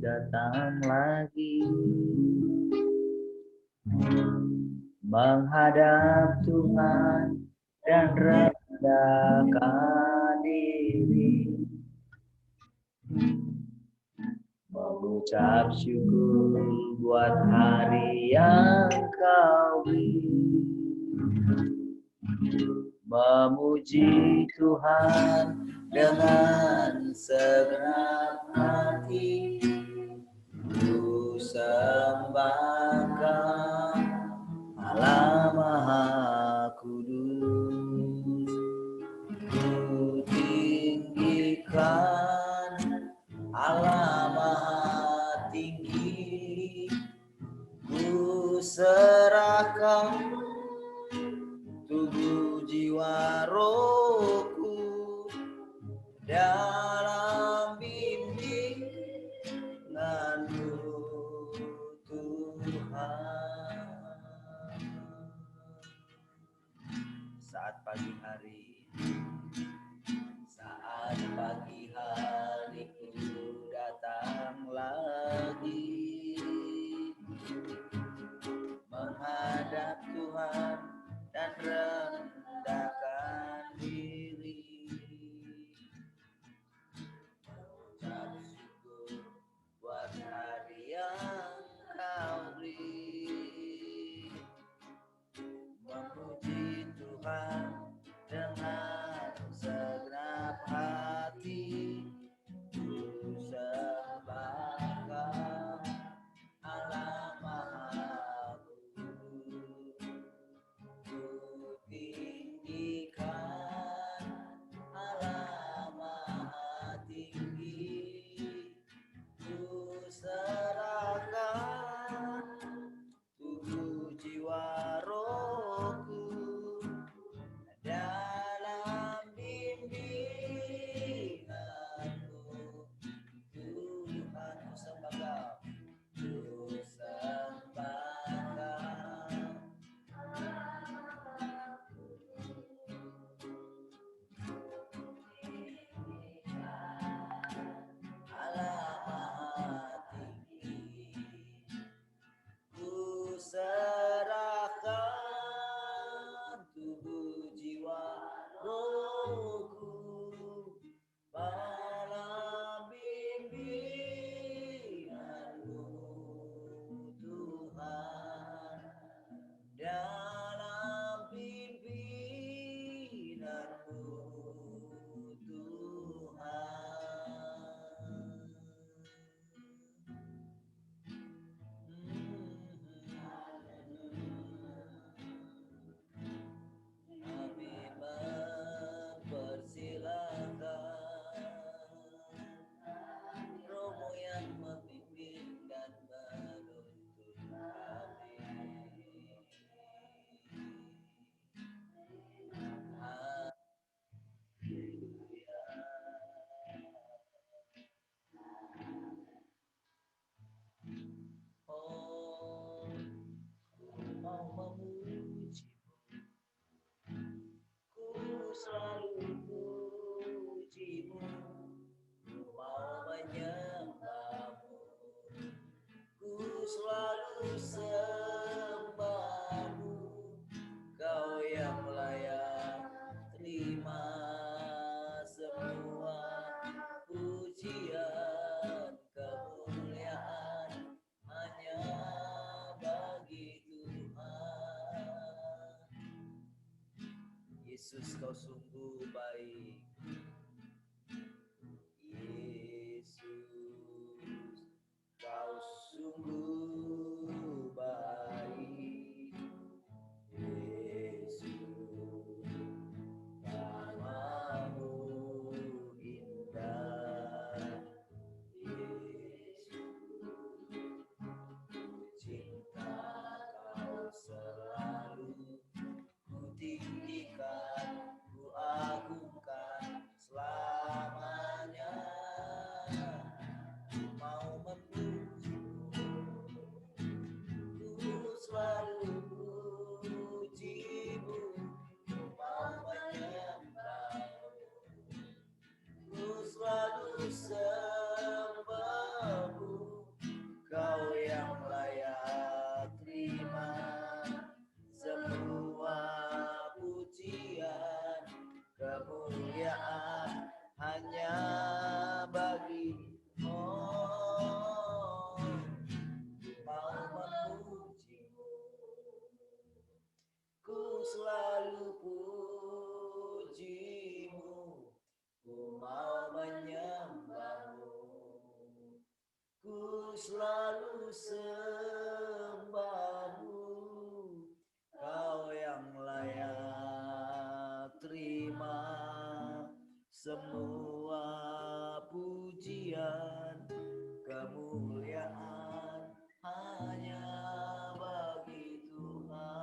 datang lagi menghadap Tuhan dan rendahkan diri, mengucap syukur buat hari yang Kau beri, memuji Tuhan dengan segenap hati, ku sembahkan Allah Maha Kudus, ku tinggikan Allah Maha Tinggi, ku serahkan tubuh jiwa rohku dalam bimbingan-Mu Tuhan. Saat pagi hariku datang lagi menghadap Tuhan dan rendahkan diri, mengucap syukur buat hari yang Kau beri, memuji Tuhan dengan segenap hati, ku sembahkan Allah Maha Kudus, ku tinggikan Allah Maha Tinggi, ku serahkan tubuh jiwa rohku dalam bimbingan-Mu Tuhan. Ku sembahkan Allah Maha Tinggi, ku serahkan tubuh jiwa rohku dalam bimbingan-Mu Tuhan, dalam pimpinan-Mu Tuhan. Kami mempersilahkan Romo yang memimpin dan menuntun kami. Haleluya. Oh, ku mau memuji-Mu, ku selalu puji-Mu, ku mau menyembah-Mu, ku selalu sembah-Mu, Kau yang layak terima semua pujian kemuliaan hanya bagi Tuhan. Yesus, Kau sungguh baik. Yesus, Kau sungguh baik. Yesus, namamu indah. Yesus, cinta Kau selalu ku tinggikan, ku agungkan selalu pujimu, ku mau menyembahmu, ku selalu sembahmu, kau yang layak terima semua pujian, kemuliaan hanya bagi Tuhan.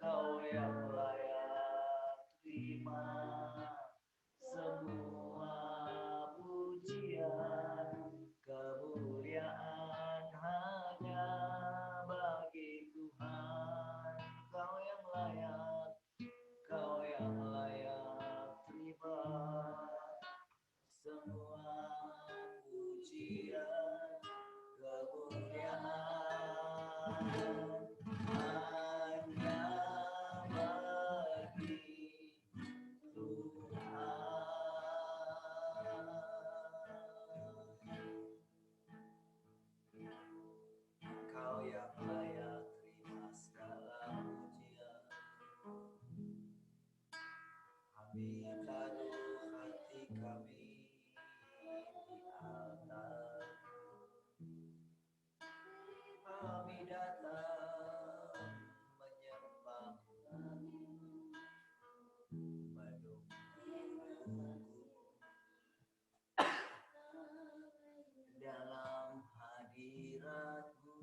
Kau yang layak terima semua pujian, kemuliaan hanya bagi Tuhan. Kau yang layak terima semua pujian, kemuliaan hanya bagi Tuhan. Kau yang layak terima segala pujian. Kami taruh hati kami di altar. Kami datang menyembahmu, menunggu dalam hadiratmu.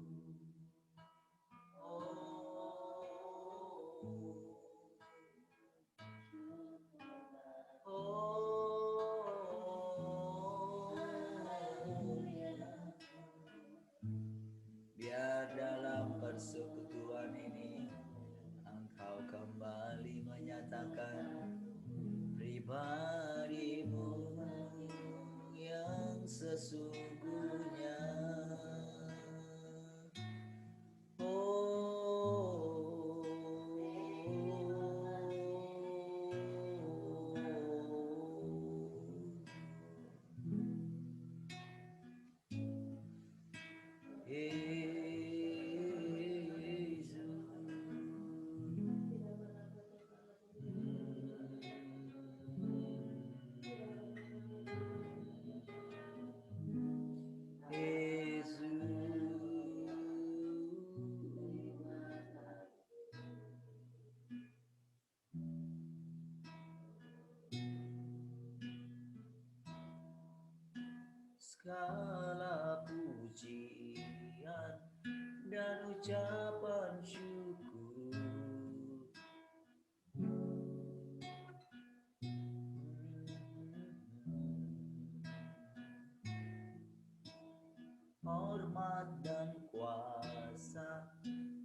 Biar dalam persekutuan ini Engkau kembali menyatakan pribadimu yang sesungguhnya. Segala pujian dan ucapan syukur hormat dan kuasa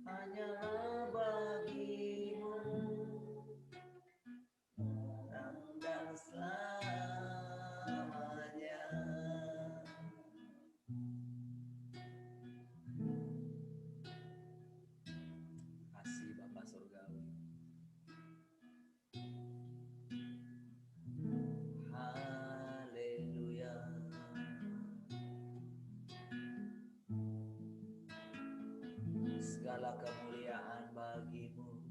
hanyalah bagimu dan selamanya. Kasih Bapa Surgawi. Haleluya. Segala kemuliaan bagimu,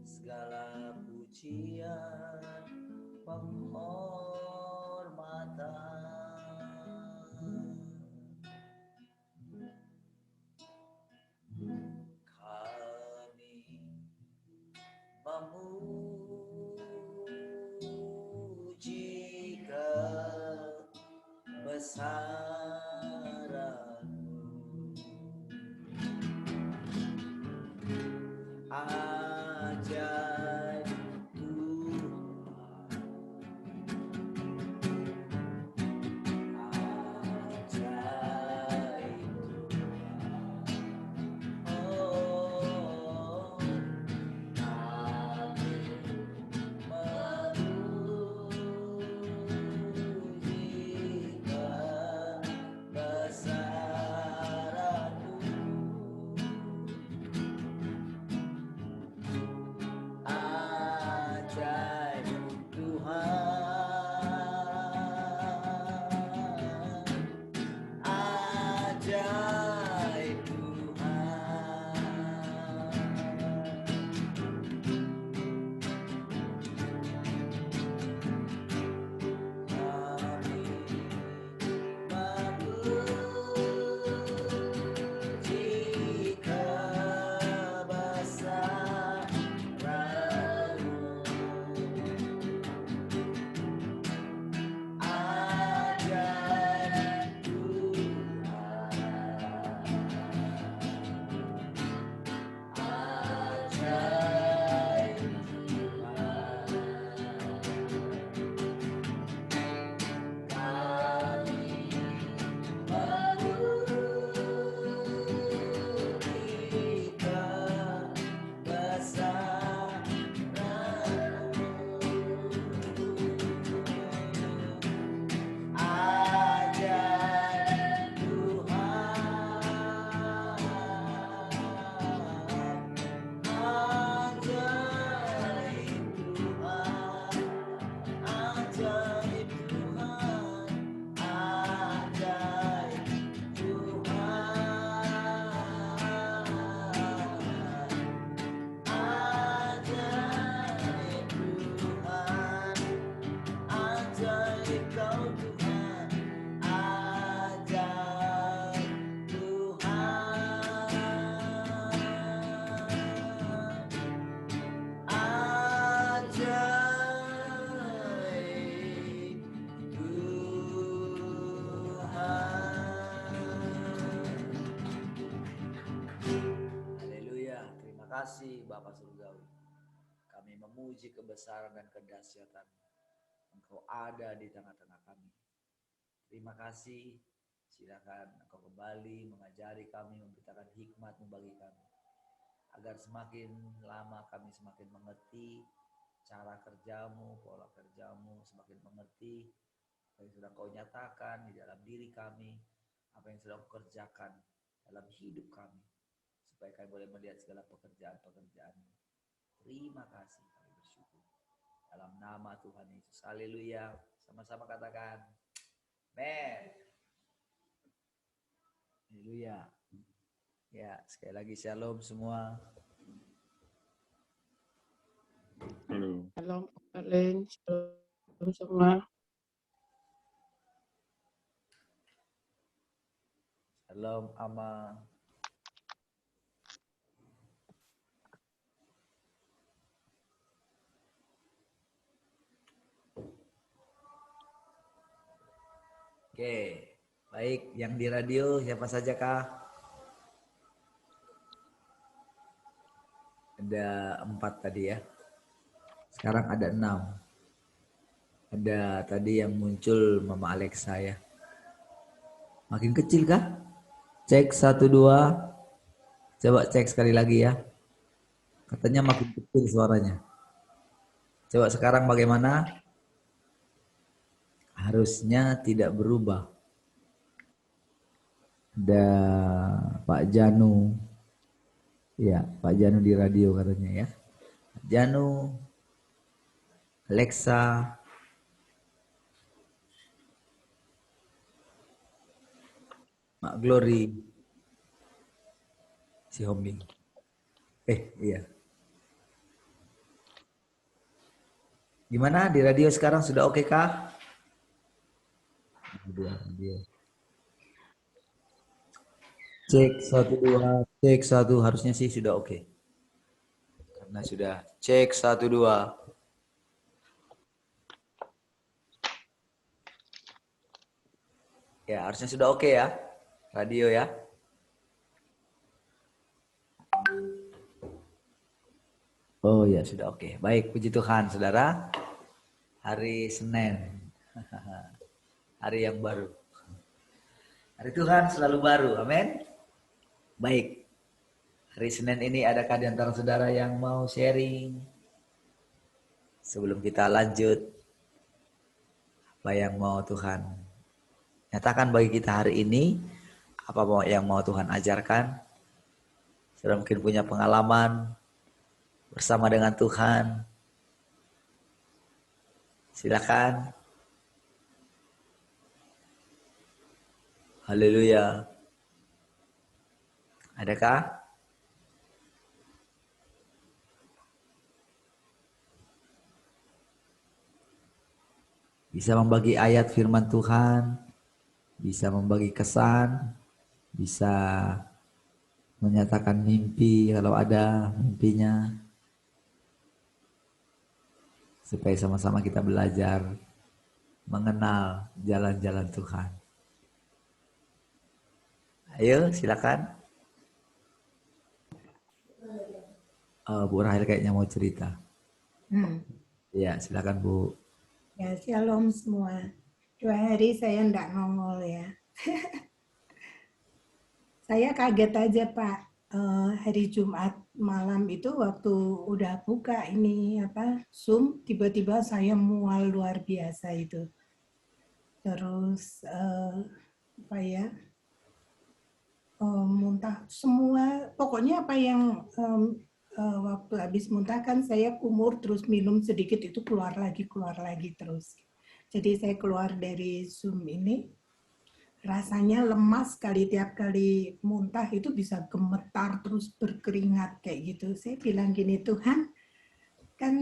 segala pujian, penghormatan. Kami memuji kebesaran-Mu, ajaib Tuhan, ajaib Tuhan. Oh, kami memuji kebesaran-Mu, ajaib Tuhan, ajaib Tuhan. kasih Bapa Surgawi. Kami memuji kebesaran dan kedahsyatan Engkau ada di tengah-tengah kami. Terima kasih. Silakan Engkau kembali mengajari kami, memberitakan hikmat-Mu bagi kami. Agar semakin lama kami semakin mengerti cara kerja-Mu, pola kerja-Mu, semakin mengerti apa yang sudah Kau nyatakan di dalam diri kami, apa yang sudah Kau kerjakan dalam hidup kami, supaya kami boleh melihat segala pekerjaan-pekerjaan-Mu. Terima kasih, kami bersyukur. Dalam nama Tuhan Yesus. Haleluya. Sama-sama katakan. Amen. Haleluya. Ya, sekali lagi shalom semua. Halo. Shalom, Len. Shalom semua. Shalom Ama. Oke, baik. Yang di radio siapa saja kah? Ada 4 tadi ya. Sekarang ada 6. Ada tadi yang muncul Mama Alexa ya. Makin kecil kah? Cek 1, 2. Coba cek sekali lagi ya. Katanya makin kecil suaranya. Coba sekarang bagaimana? Harusnya tidak berubah. Ada Pak Janu. Ya, Pak Janu di radio katanya ya. Janu, Alexa, Mak Glory, si Hombing. Iya. Gimana di radio sekarang sudah oke kah? Radio. Cek 1, 2, cek 1, harusnya sih sudah oke. Karena sudah cek 1, 2. Ya, harusnya sudah oke ya. Radio ya. Oh ya, sudah oke. Baik, puji Tuhan, Saudara. Hari Senin. Hari yang baru. Hari Tuhan selalu baru. Amin. Baik. Hari Senin ini adakah di antara saudara yang mau sharing? Sebelum kita lanjut, apa yang mau Tuhan nyatakan bagi kita hari ini? Apa yang mau Tuhan ajarkan? Saudara mungkin punya pengalaman bersama dengan Tuhan. Silakan. Haleluya. Adakah? Bisa membagi ayat firman Tuhan, bisa membagi kesan, bisa menyatakan mimpi kalau ada mimpinya. Supaya sama-sama kita belajar mengenal jalan-jalan Tuhan. Ayo silakan. Bu Rahel kayaknya mau cerita. Ya, silakan Bu. Ya, shalom semua. 2 hari saya enggak nongol ya. Saya kaget aja Pak. Hari Jumat malam itu waktu udah buka ini Zoom, tiba-tiba saya mual luar biasa itu. Terus muntah semua. Pokoknya apa yang waktu habis muntah kan saya kumur terus minum sedikit itu keluar lagi terus. Jadi saya keluar dari Zoom ini rasanya lemas sekali, tiap kali muntah itu bisa gemetar terus berkeringat kayak gitu. Saya bilang gini, Tuhan kan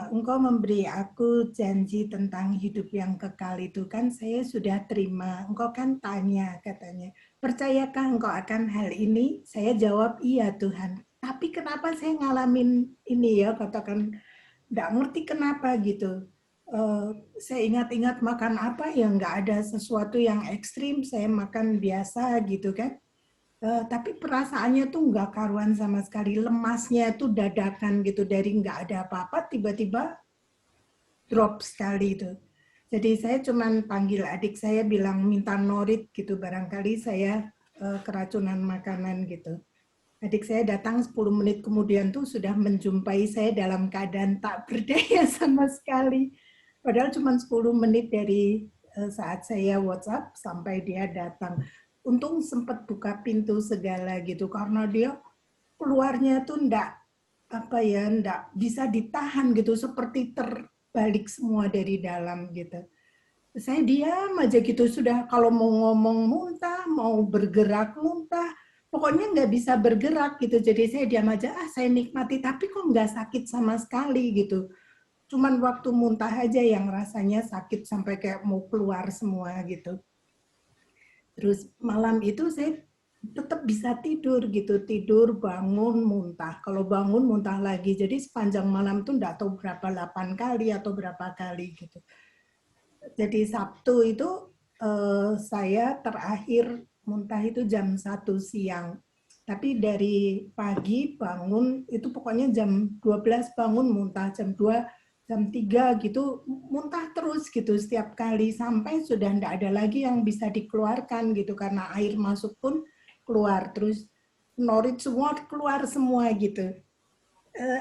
Engkau memberi aku janji tentang hidup yang kekal itu kan saya sudah terima. Engkau kan tanya katanya, percayakah Engkau akan hal ini? Saya jawab iya Tuhan. Tapi kenapa saya ngalamin ini ya, katakan nggak ngerti kenapa gitu. Saya ingat-ingat makan apa ya nggak ada sesuatu yang ekstrim, saya makan biasa gitu kan. Tapi perasaannya tuh nggak karuan sama sekali, lemasnya tuh dadakan gitu, dari nggak ada apa-apa tiba-tiba drop sekali itu. Jadi saya cuman panggil adik saya bilang minta norit gitu, barangkali saya keracunan makanan gitu. Adik saya datang 10 menit kemudian tuh sudah menjumpai saya dalam keadaan tak berdaya sama sekali. Padahal cuma 10 menit dari saat saya WhatsApp sampai dia datang. Untung sempat buka pintu segala gitu, karena dia keluarnya tuh enggak bisa ditahan gitu, seperti terbalik semua dari dalam gitu. Saya diam aja gitu, sudah kalau mau ngomong muntah, mau bergerak muntah, pokoknya nggak bisa bergerak gitu. Jadi saya diam aja, saya nikmati, tapi kok nggak sakit sama sekali gitu. Cuman waktu muntah aja yang rasanya sakit sampai kayak mau keluar semua gitu. Terus malam itu saya tetap bisa tidur gitu, tidur, bangun, muntah. Kalau bangun, muntah lagi. Jadi sepanjang malam tuh nggak tahu berapa, 8 kali atau berapa kali gitu. Jadi Sabtu itu saya terakhir muntah itu jam 1 siang. Tapi dari pagi bangun itu pokoknya jam 12 bangun muntah, jam 2, jam 3 gitu muntah terus gitu setiap kali sampai sudah tidak ada lagi yang bisa dikeluarkan gitu karena air masuk pun keluar, terus norit semua keluar semua gitu.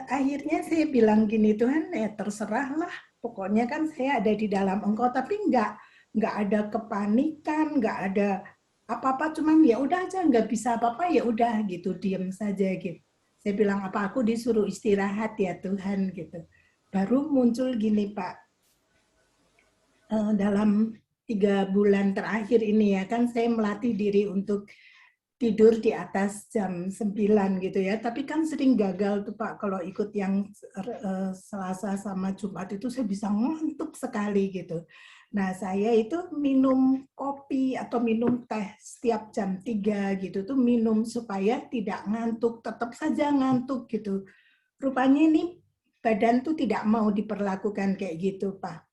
Akhirnya saya bilang gini, Tuhan terserahlah, pokoknya kan saya ada di dalam Engkau, tapi nggak ada kepanikan, nggak ada apa-apa, cuman ya udah aja, nggak bisa apa-apa ya udah gitu, diam saja gitu. Saya bilang, apa aku disuruh istirahat ya Tuhan gitu. Baru muncul gini Pak, dalam 3 bulan terakhir ini ya kan saya melatih diri untuk tidur di atas jam 9 gitu ya, tapi kan sering gagal tuh Pak, kalau ikut yang Selasa sama Jumat itu saya bisa ngantuk sekali gitu. Nah saya itu minum kopi atau minum teh setiap jam 3 gitu tuh, minum supaya tidak ngantuk, tetap saja ngantuk gitu. Rupanya ini badan tuh tidak mau diperlakukan kayak gitu Pak.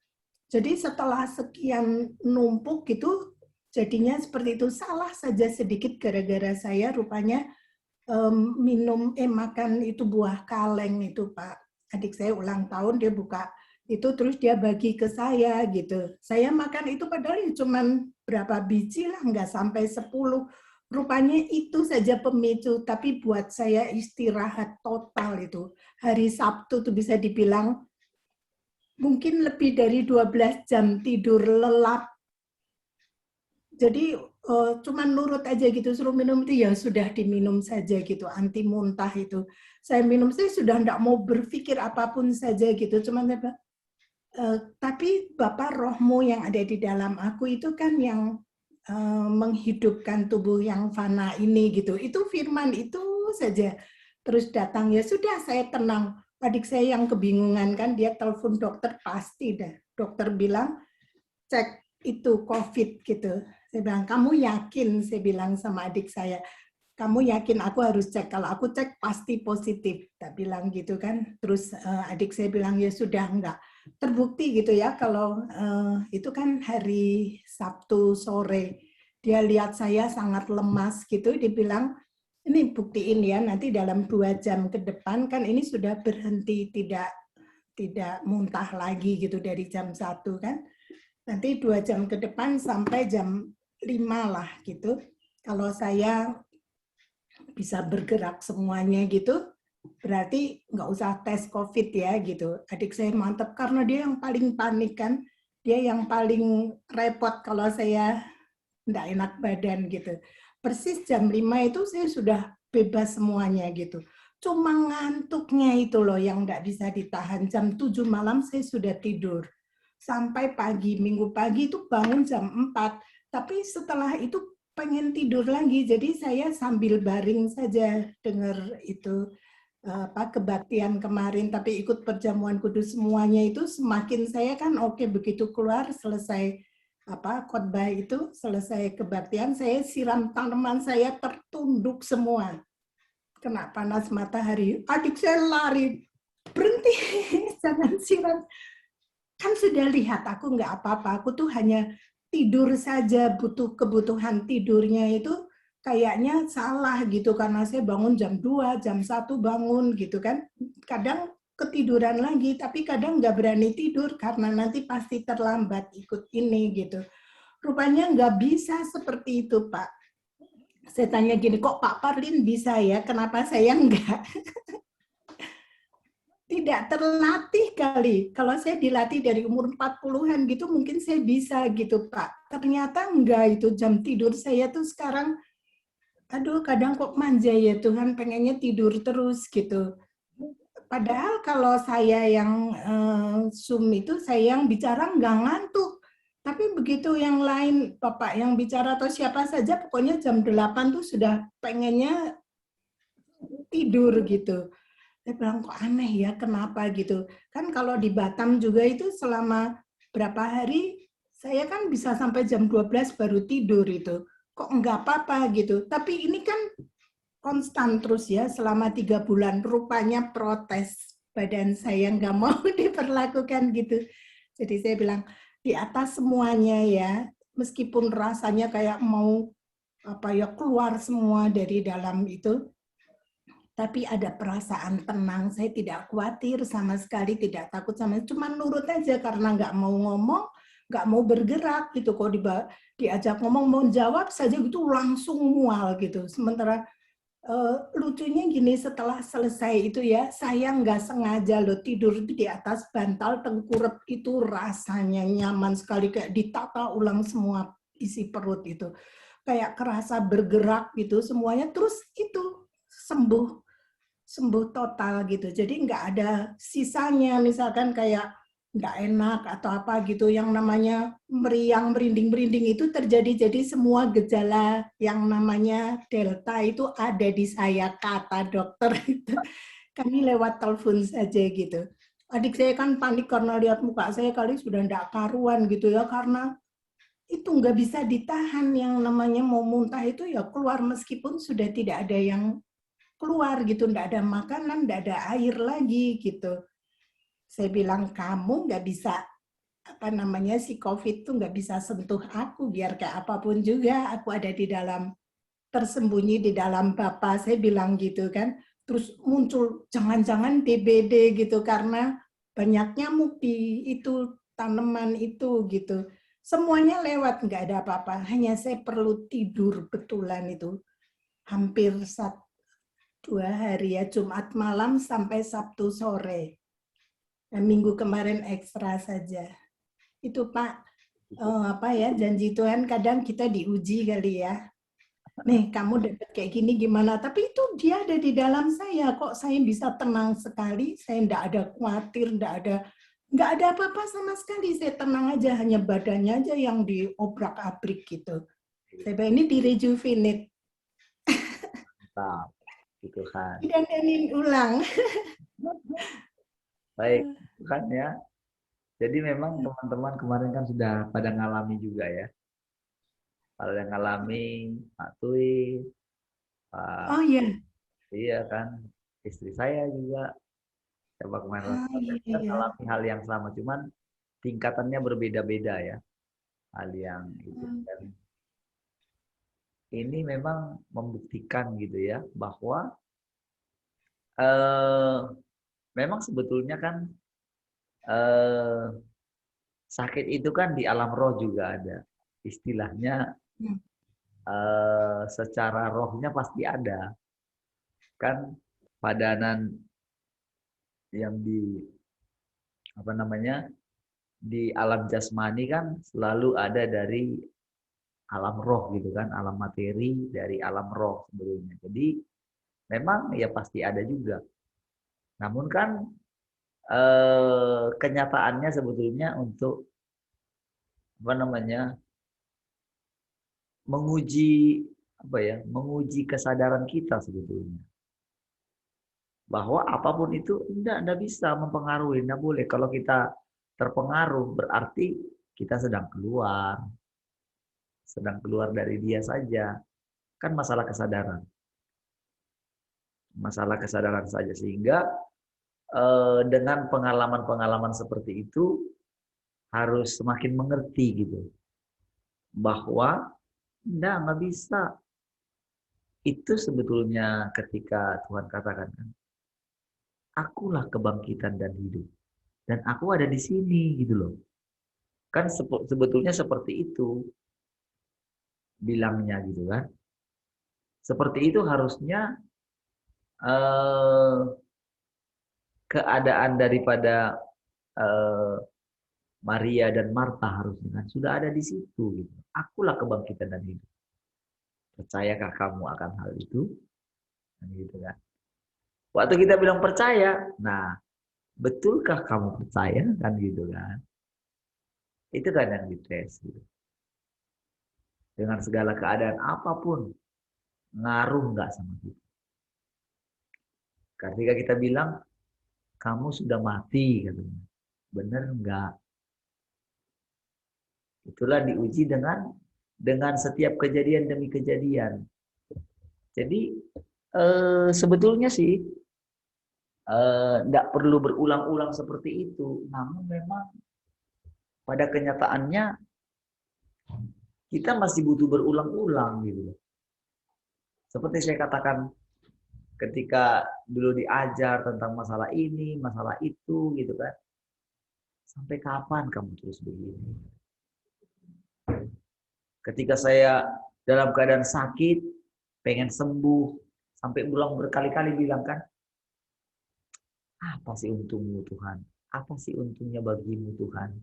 Jadi setelah sekian numpuk gitu, jadinya seperti itu, salah saja sedikit gara-gara saya rupanya makan itu buah kaleng itu Pak. Adik saya ulang tahun, dia buka itu terus dia bagi ke saya gitu. Saya makan itu padahal cuman berapa biji lah, nggak sampai 10. Rupanya itu saja pemicu, tapi buat saya istirahat total itu. Hari Sabtu tuh bisa dibilang mungkin lebih dari 12 jam tidur lelap. Jadi cuman nurut aja gitu, suruh minum itu ya sudah diminum saja gitu, anti muntah itu. Saya minum, saya sudah enggak mau berpikir apapun saja gitu, cuman tapi Bapak rohmu yang ada di dalam aku itu kan yang menghidupkan tubuh yang fana ini gitu. Itu firman itu saja. Terus datang, ya sudah saya tenang. Adik saya yang kebingungan kan, dia telepon dokter, pasti dah. Dokter bilang, cek itu COVID gitu. Saya bilang, kamu yakin? Saya bilang sama adik saya, kamu yakin aku harus cek? Kalau aku cek pasti positif. Tak bilang gitu kan. Terus adik saya bilang, ya sudah enggak. Terbukti gitu ya, kalau itu kan hari Sabtu sore. Dia lihat saya sangat lemas gitu, dia bilang, ini buktiin ya, nanti dalam 2 jam ke depan kan ini sudah berhenti, tidak muntah lagi gitu dari jam 1 kan. Nanti 2 jam ke depan sampai jam 5 lah gitu. Kalau saya bisa bergerak semuanya gitu, berarti nggak usah tes COVID ya gitu. Adik saya mantap karena dia yang paling panik kan. Dia yang paling repot kalau saya nggak enak badan gitu. Persis jam 5 itu saya sudah bebas semuanya gitu. Cuma ngantuknya itu loh yang nggak bisa ditahan. Jam 7 malam saya sudah tidur. Sampai pagi, minggu pagi itu bangun jam 4. Tapi setelah itu pengen tidur lagi. Jadi saya sambil baring saja dengar itu kebaktian kemarin, tapi ikut perjamuan kudus semuanya itu semakin saya kan oke, begitu keluar selesai khotbah itu, selesai kebaktian, saya siram tanaman saya tertunduk semua. Kena panas matahari. Adik saya lari, berhenti, jangan siram. Kan sudah lihat aku nggak apa-apa, aku tuh hanya tidur saja, butuh kebutuhan tidurnya itu kayaknya salah gitu karena saya bangun jam 2, jam 1 bangun gitu kan. Kadang ketiduran lagi, tapi kadang nggak berani tidur karena nanti pasti terlambat ikut ini gitu. Rupanya nggak bisa seperti itu, Pak. Saya tanya gini, kok Pak Parlin bisa ya, kenapa saya enggak? Tidak terlatih kali. Kalau saya dilatih dari umur 40-an gitu, mungkin saya bisa gitu, Pak. Ternyata enggak, itu jam tidur saya tuh sekarang, aduh kadang kok manja ya Tuhan, pengennya tidur terus gitu. Padahal kalau saya yang Zoom itu, saya yang bicara nggak ngantuk. Tapi begitu yang lain, Bapak yang bicara atau siapa saja, pokoknya jam 8 tuh sudah pengennya tidur gitu. Saya bilang, kok aneh ya, kenapa gitu. Kan kalau di Batam juga itu selama berapa hari, saya kan bisa sampai jam 12 baru tidur itu. Kok enggak apa-apa gitu. Tapi ini kan konstan terus ya, selama 3 bulan. Rupanya protes badan saya nggak mau diperlakukan gitu. Jadi saya bilang, di atas semuanya ya, meskipun rasanya kayak mau apa ya keluar semua dari dalam itu, tapi ada perasaan tenang, saya tidak khawatir sama sekali, tidak takut sama, cuma nurut aja karena nggak mau ngomong, nggak mau bergerak gitu. Kalau diajak ngomong mau jawab saja gitu langsung mual gitu. Sementara lucunya gini, setelah selesai itu ya, saya nggak sengaja loh tidur di atas bantal tengkurap itu rasanya nyaman sekali, kayak ditata ulang semua isi perut itu, kayak kerasa bergerak gitu semuanya, terus itu sembuh total gitu. Jadi nggak ada sisanya, misalkan kayak nggak enak atau apa gitu, yang namanya meriang, merinding-merinding itu terjadi. Jadi semua gejala yang namanya delta itu ada di saya, kata dokter itu. Kami lewat telepon saja gitu. Adik saya kan panik karena lihat muka saya kali sudah nggak karuan gitu ya, karena itu nggak bisa ditahan, yang namanya mau muntah itu ya keluar meskipun sudah tidak ada yang keluar gitu, nggak ada makanan, nggak ada air lagi gitu. Saya bilang, kamu nggak bisa, apa namanya, si COVID tuh nggak bisa sentuh aku, biar kayak apapun juga, aku ada di dalam, tersembunyi di dalam Bapa, saya bilang gitu kan. Terus muncul, jangan-jangan DBD gitu, karena banyak nyamuk di itu, tanaman itu gitu. Semuanya lewat, nggak ada apa-apa, hanya saya perlu tidur betulan itu. Hampir 2 hari ya, Jumat malam sampai Sabtu sore. Dan minggu kemarin ekstra saja. Itu Pak, apa ya, janji Tuhan kadang kita diuji kali ya. Nih, kamu dapat kayak gini gimana? Tapi itu dia ada di dalam saya. Kok saya bisa tenang sekali? Saya enggak ada khawatir, enggak ada apa-apa sama sekali. Saya tenang aja, hanya badannya aja yang diobrak-abrik gitu. Saya bilang, ini direjuvenate. Mantap, gitu kan. Dandanin ulang. Baik, kan ya. Jadi memang teman-teman kemarin kan sudah pada ngalami juga ya. Pada ngalami, Pak Tui, Pak, Oh iya. iya kan, istri saya juga. Coba kemarin Iya, kita iya. alami hal yang sama, cuman tingkatannya berbeda-beda ya. Hal yang itu. Dan ini memang membuktikan gitu ya, bahwa memang sebetulnya kan sakit itu kan di alam roh juga ada. Istilahnya secara rohnya pasti ada. Kan padanan yang di apa namanya, di alam jasmani kan selalu ada dari alam roh gitu kan, alam materi dari alam roh sebelumnya. Jadi memang ya pasti ada juga. Namun kan kenyataannya sebetulnya untuk apa namanya, menguji apa ya, menguji kesadaran kita sebetulnya. Bahwa apapun itu enggak bisa mempengaruhi, enggak boleh. Kalau kita terpengaruh berarti kita sedang keluar dari dia saja. Kan masalah kesadaran. Masalah kesadaran saja, sehingga dengan pengalaman-pengalaman seperti itu harus semakin mengerti gitu. Bahwa enggak bisa. Itu sebetulnya ketika Tuhan katakan kan, akulah kebangkitan dan hidup. Dan aku ada di sini gitu loh. Kan sebetulnya seperti itu bilangnya gitu kan. Seperti itu harusnya eh, keadaan daripada eh, Maria dan Marta harusnya kan sudah ada di situ gitu. Akulah kebangkitan dan hidup. Percayakah kamu akan hal itu? Kan gitu kan. Waktu kita bilang percaya, nah betulkah kamu percaya kan gitu kan? Itu kan yang dites gitu. Dengan segala keadaan apapun ngaruh nggak sama kita? Ketika kita bilang kamu sudah mati katanya, benar nggak? Itulah diuji dengan setiap kejadian demi kejadian. Jadi sebetulnya sih nggak perlu berulang-ulang seperti itu. Namun memang pada kenyataannya kita masih butuh berulang-ulang gitu. Seperti saya katakan ketika dulu diajar tentang masalah ini, masalah itu gitu kan. Sampai kapan kamu terus begini? Ketika saya dalam keadaan sakit, pengen sembuh, sampai berulang berkali-kali bilang kan, apa sih untungmu Tuhan? Apa sih untungnya bagimu Tuhan?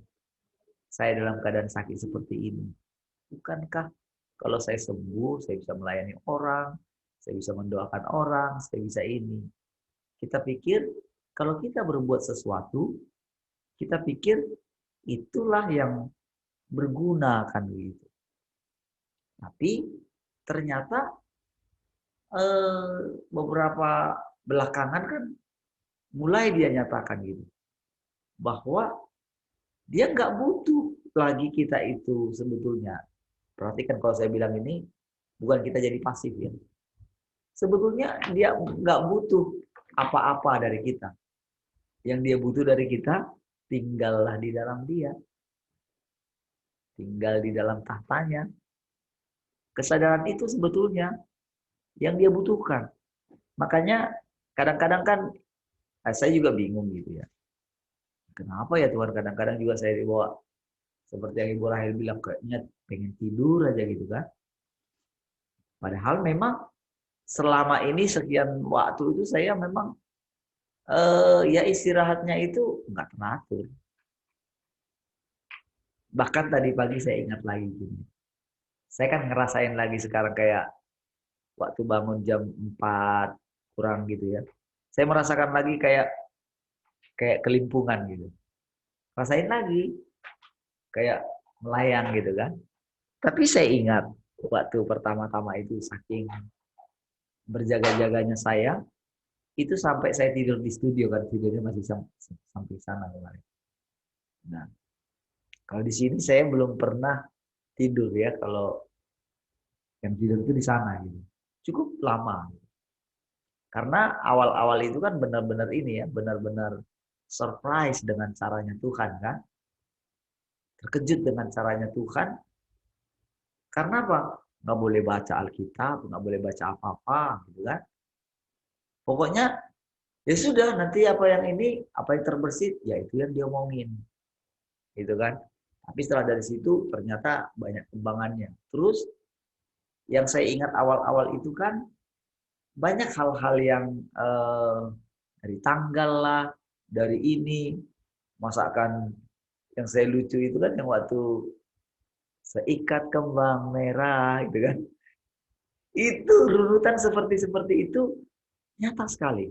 Saya dalam keadaan sakit seperti ini. Bukankah kalau saya sembuh, saya bisa melayani orang, saya bisa mendoakan orang, saya bisa ini. Kita pikir kalau kita berbuat sesuatu, kita pikir itulah yang berguna kan gitu. Tapi ternyata beberapa belakangan kan mulai dia nyatakan gitu bahwa dia nggak butuh lagi kita itu sebetulnya. Perhatikan kalau saya bilang ini bukan kita jadi pasif ya. Sebetulnya dia nggak butuh apa-apa dari kita. Yang dia butuh dari kita, tinggallah di dalam dia. Tinggal di dalam tahtanya. Kesadaran itu sebetulnya yang dia butuhkan. Makanya kadang-kadang kan saya juga bingung gitu ya. Kenapa ya Tuhan kadang-kadang juga saya dibawa seperti yang Ibu Rahel bilang kayaknya pengen tidur aja gitu kan. Padahal memang selama ini sekian waktu itu saya memang ya istirahatnya itu nggak teratur. Bahkan tadi pagi saya ingat lagi gini. Saya kan ngerasain lagi sekarang kayak waktu bangun jam 4 kurang gitu ya. Saya merasakan lagi kayak kelimpungan gitu. Rasain lagi kayak melayang gitu kan. Tapi saya ingat waktu pertama-tama itu saking berjaga-jaganya saya, itu sampai saya tidur di studio kan, tidurnya masih sampai sana kemarin. Nah, kalau di sini saya belum pernah tidur ya, kalau yang tidur itu di sana gitu. Cukup lama. Karena awal-awal itu kan benar-benar ini ya, benar-benar surprise dengan caranya Tuhan kan. Terkejut dengan caranya Tuhan. Karena apa? Nggak boleh baca Alkitab, nggak boleh baca apa-apa gitu kan. Pokoknya ya sudah, nanti apa yang ini, apa yang terbersit, ya itu yang dia omongin. Gitu kan. Tapi setelah dari situ ternyata banyak kembangannya. Terus yang saya ingat awal-awal itu kan banyak hal-hal yang dari tanggal lah, dari ini, masakan yang saya lucu itu kan yang waktu seikat kembang merah gitu kan. Itu runutan seperti itu nyata sekali.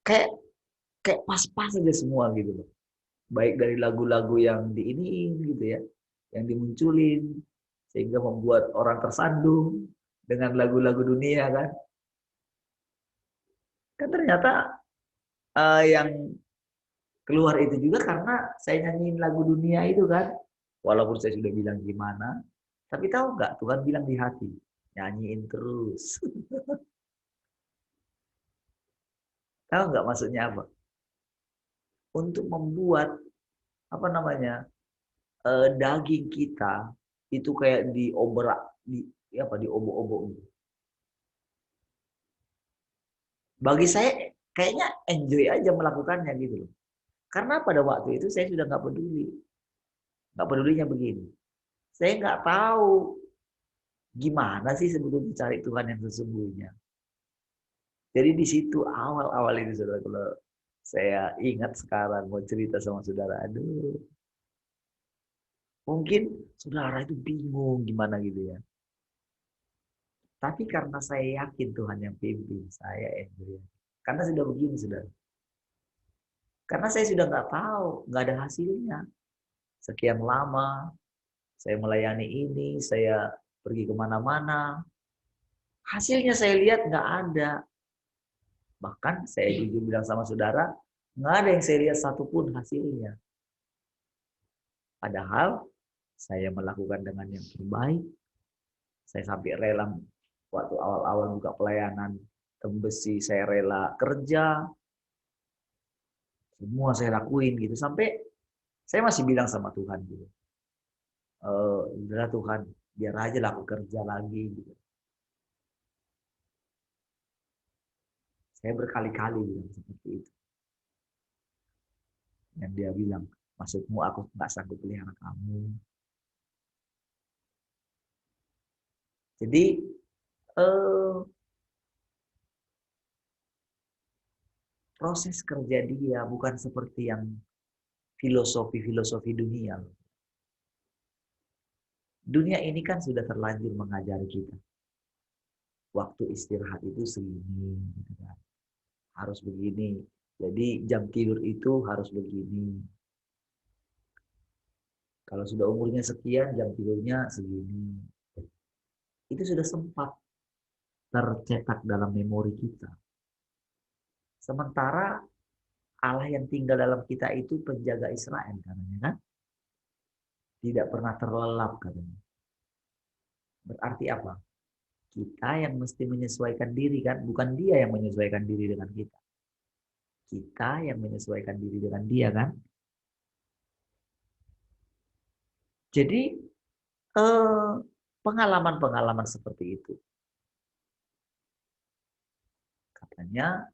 Kayak pas-pas aja semua gitu loh. Baik dari lagu-lagu yang diiniin gitu ya, yang dimunculin sehingga membuat orang tersandung dengan lagu-lagu dunia kan. Kan ternyata yang keluar itu juga karena saya nyanyiin lagu dunia itu kan. Walaupun saya sudah bilang gimana, tapi tahu nggak Tuhan bilang di hati, nyanyiin terus. Tahu nggak maksudnya apa? Untuk membuat apa namanya daging kita itu kayak diobrak, di apa diobok-obok gitu. Bagi saya kayaknya enjoy aja melakukannya gitu loh. Karena pada waktu itu saya sudah nggak peduli. Nggak pedulinya begini. Saya nggak tahu gimana sih sebetulnya cari Tuhan yang sesungguhnya. Jadi di situ awal-awal itu saudara, kalau saya ingat sekarang mau cerita sama saudara, aduh, mungkin saudara itu bingung gimana gitu ya. Tapi karena saya yakin Tuhan yang pimpin, saya enjoy. Karena sudah begini saudara. Karena saya sudah nggak tahu, nggak ada hasilnya. Sekian lama saya melayani ini, saya pergi kemana-mana. Hasilnya saya lihat nggak ada. Bahkan saya jujur bilang sama saudara, nggak ada yang saya lihat satupun hasilnya. Padahal saya melakukan dengan yang terbaik. Saya sampai rela waktu awal-awal buka pelayanan tembesi, saya rela kerja. Semua saya lakuin gitu. Sampai saya masih bilang sama Tuhan gitu. Udah Tuhan, biar aja lah aku kerja lagi gitu. Saya berkali-kali bilang seperti itu. Yang dia bilang, maksudmu aku nggak sanggup pelihara kamu. Jadi proses kerja dia bukan seperti yang filosofi-filosofi dunia. Dunia ini kan sudah terlanjur mengajari kita. Waktu istirahat itu segini, gitu kan. Harus begini. Jadi jam tidur itu harus begini. Kalau sudah umurnya sekian, jam tidurnya segini. Itu sudah sempat tercetak dalam memori kita. Sementara Allah yang tinggal dalam kita itu penjaga Israel katanya kan. Tidak pernah terlelap katanya. Berarti apa? Kita yang mesti menyesuaikan diri kan, bukan dia yang menyesuaikan diri dengan kita. Kita yang menyesuaikan diri dengan dia kan. Jadi pengalaman-pengalaman seperti itu. Katanya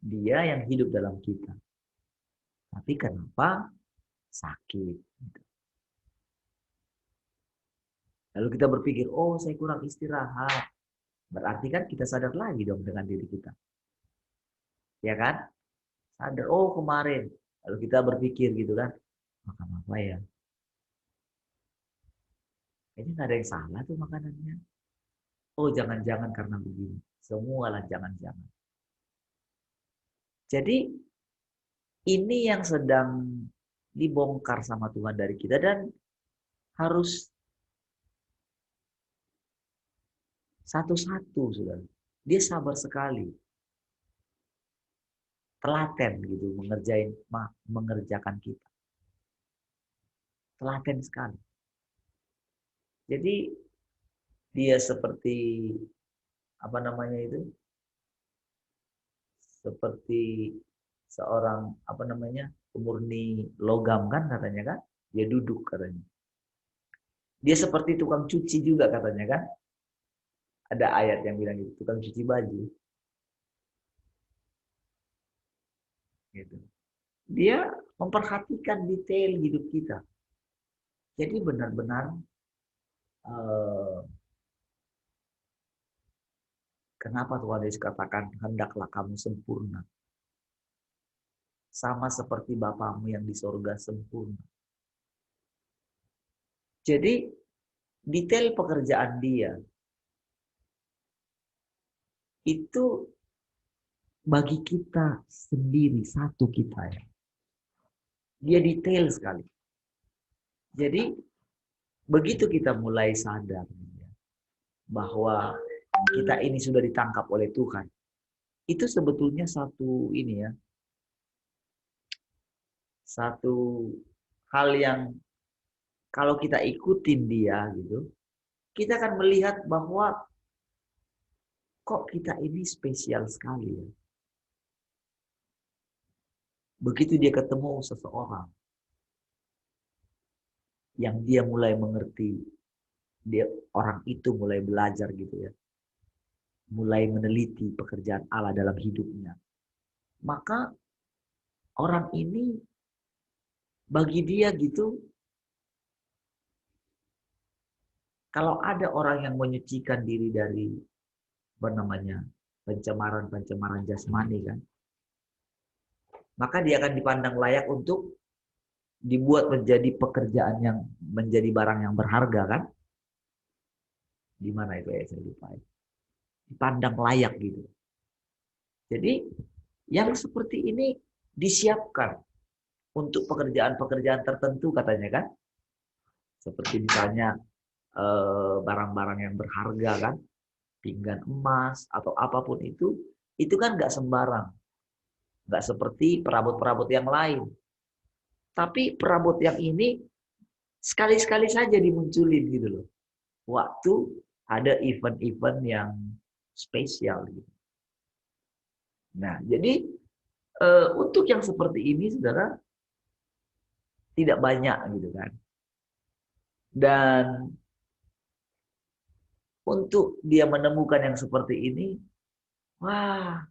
dia yang hidup dalam kita. Tapi kenapa sakit? Lalu kita berpikir, oh saya kurang istirahat. Berarti kan kita sadar lagi dong dengan diri kita. Ya kan? Sadar, oh kemarin. Lalu kita berpikir gitu kan, makan apa ya? Kayaknya nggak ada yang salah tuh makanannya. Oh jangan-jangan karena begini. Semualah jangan-jangan. Jadi ini yang sedang dibongkar sama Tuhan dari kita dan harus satu-satu sudah. Dia sabar sekali. Telaten gitu mengerjakan kita. Telaten sekali. Jadi dia seperti apa namanya itu? Seperti seorang apa namanya? Pemurni logam kan katanya kan? Dia duduk katanya. Dia seperti tukang cuci juga katanya kan? Ada ayat yang bilang itu, tukang cuci baju. Gitu. Dia memperhatikan detail hidup kita. Jadi benar-benar kenapa Tuhan Yesus katakan hendaklah kamu sempurna. Sama seperti Bapamu yang di sorga sempurna. Jadi detail pekerjaan dia itu bagi kita sendiri, satu kita ya. Dia detail sekali. Jadi begitu kita mulai sadar bahwa kita ini sudah ditangkap oleh Tuhan, itu sebetulnya satu ini ya, satu hal yang kalau kita ikutin dia gitu, kita akan melihat bahwa kok kita ini spesial sekali ya. Begitu dia ketemu seseorang yang dia mulai mengerti, dia orang itu mulai belajar gitu ya. mulai meneliti pekerjaan Allah dalam hidupnya, maka orang ini bagi dia gitu, kalau ada orang yang menyucikan diri dari apa namanya pencemaran jasmani kan, maka dia akan dipandang layak untuk dibuat menjadi pekerjaan yang menjadi barang yang berharga kan? Di mana itu ya saya lupa. Dipandang layak gitu. Jadi yang seperti ini disiapkan untuk pekerjaan-pekerjaan tertentu katanya kan? Seperti misalnya barang-barang yang berharga kan, pinggan emas atau apapun itu kan nggak sembarang, nggak seperti perabot-perabot yang lain. Tapi perabot yang ini sekali-sekali saja dimunculin gitu loh. Waktu ada event-event yang spesial gitu. Nah, jadi untuk yang seperti ini, saudara, tidak banyak gitu kan. Dan untuk dia menemukan yang seperti ini, wah,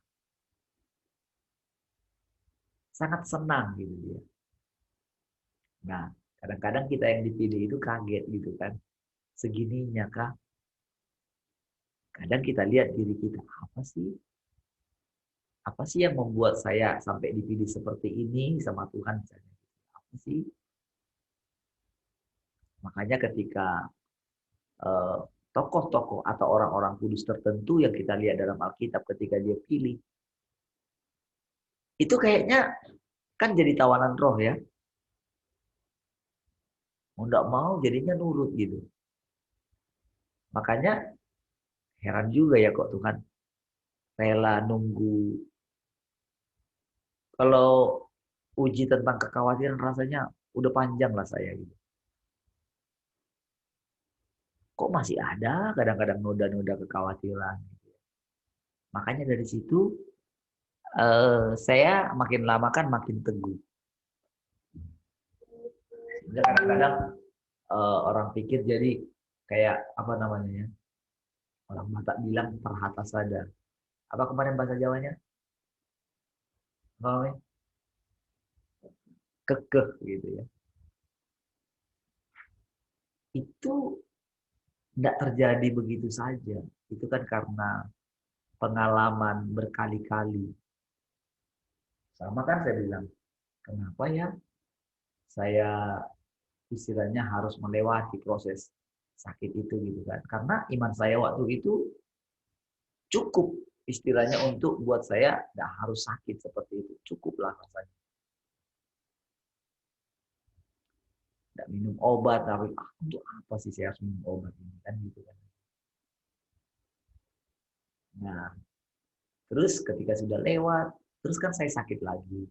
sangat senang gitu dia. Nah, kadang-kadang kita yang dipilih itu kaget gitu kan. Segininya kah? Kadang kita lihat diri kita, apa sih? Apa sih yang membuat saya sampai dipilih seperti ini sama Tuhan? Apa sih? Makanya ketika tokoh-tokoh atau orang-orang kudus tertentu yang kita lihat dalam Alkitab ketika dia pilih, itu kayaknya kan jadi tawanan roh ya. Mau nggak mau jadinya nurut gitu. Makanya heran juga ya kok Tuhan rela nunggu. Kalau uji tentang kekhawatiran rasanya udah panjang lah saya gitu. Kok masih ada kadang-kadang noda-noda kekhawatiran. Gitu. Makanya dari situ saya makin lama kan makin teguh. Kadang-kadang orang pikir jadi kayak apa namanya ya? Orang Batak bilang terhata sadar. Apa kemarin bahasa Jawanya? Apa? Kekeh gitu ya. Itu tidak terjadi begitu saja. Itu kan karena pengalaman berkali-kali. Sama kan saya bilang, kenapa ya saya istilahnya harus melewati proses sakit itu gitu kan. Karena iman saya waktu itu cukup istilahnya untuk buat saya tidak harus sakit seperti itu. Cukuplah rasanya. Tidak minum obat, tapi untuk apa sih saya harus minum obat ini kan gitu kan. Nah, terus ketika sudah lewat, terus kan saya sakit lagi.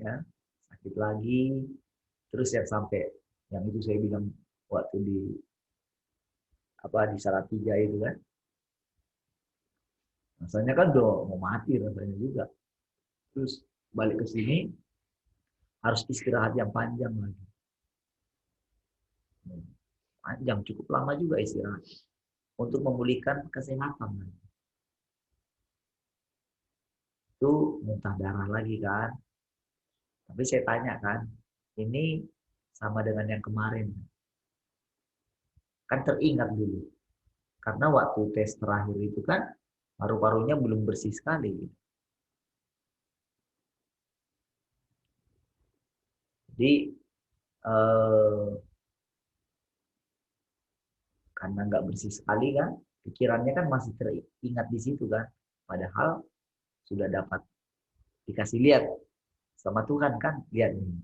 Ya, sakit lagi. Terus yang sampai yang itu saya bilang waktu di Salatiga itu kan. Rasanya kan udah mau mati rasanya juga. Terus balik ke sini harus istirahat yang panjang lagi. Panjang, cukup lama juga istirahat. Untuk memulihkan kesehatan. Itu muntah darah lagi kan. Tapi saya tanya kan, ini sama dengan yang kemarin. Kan teringat dulu. Karena waktu tes terakhir itu kan, paru-parunya belum bersih sekali. Jadi, karena nggak bersih sekali kan, pikirannya kan masih teringat di situ kan. Padahal sudah dapat dikasih lihat sama Tuhan kan, lihat nih.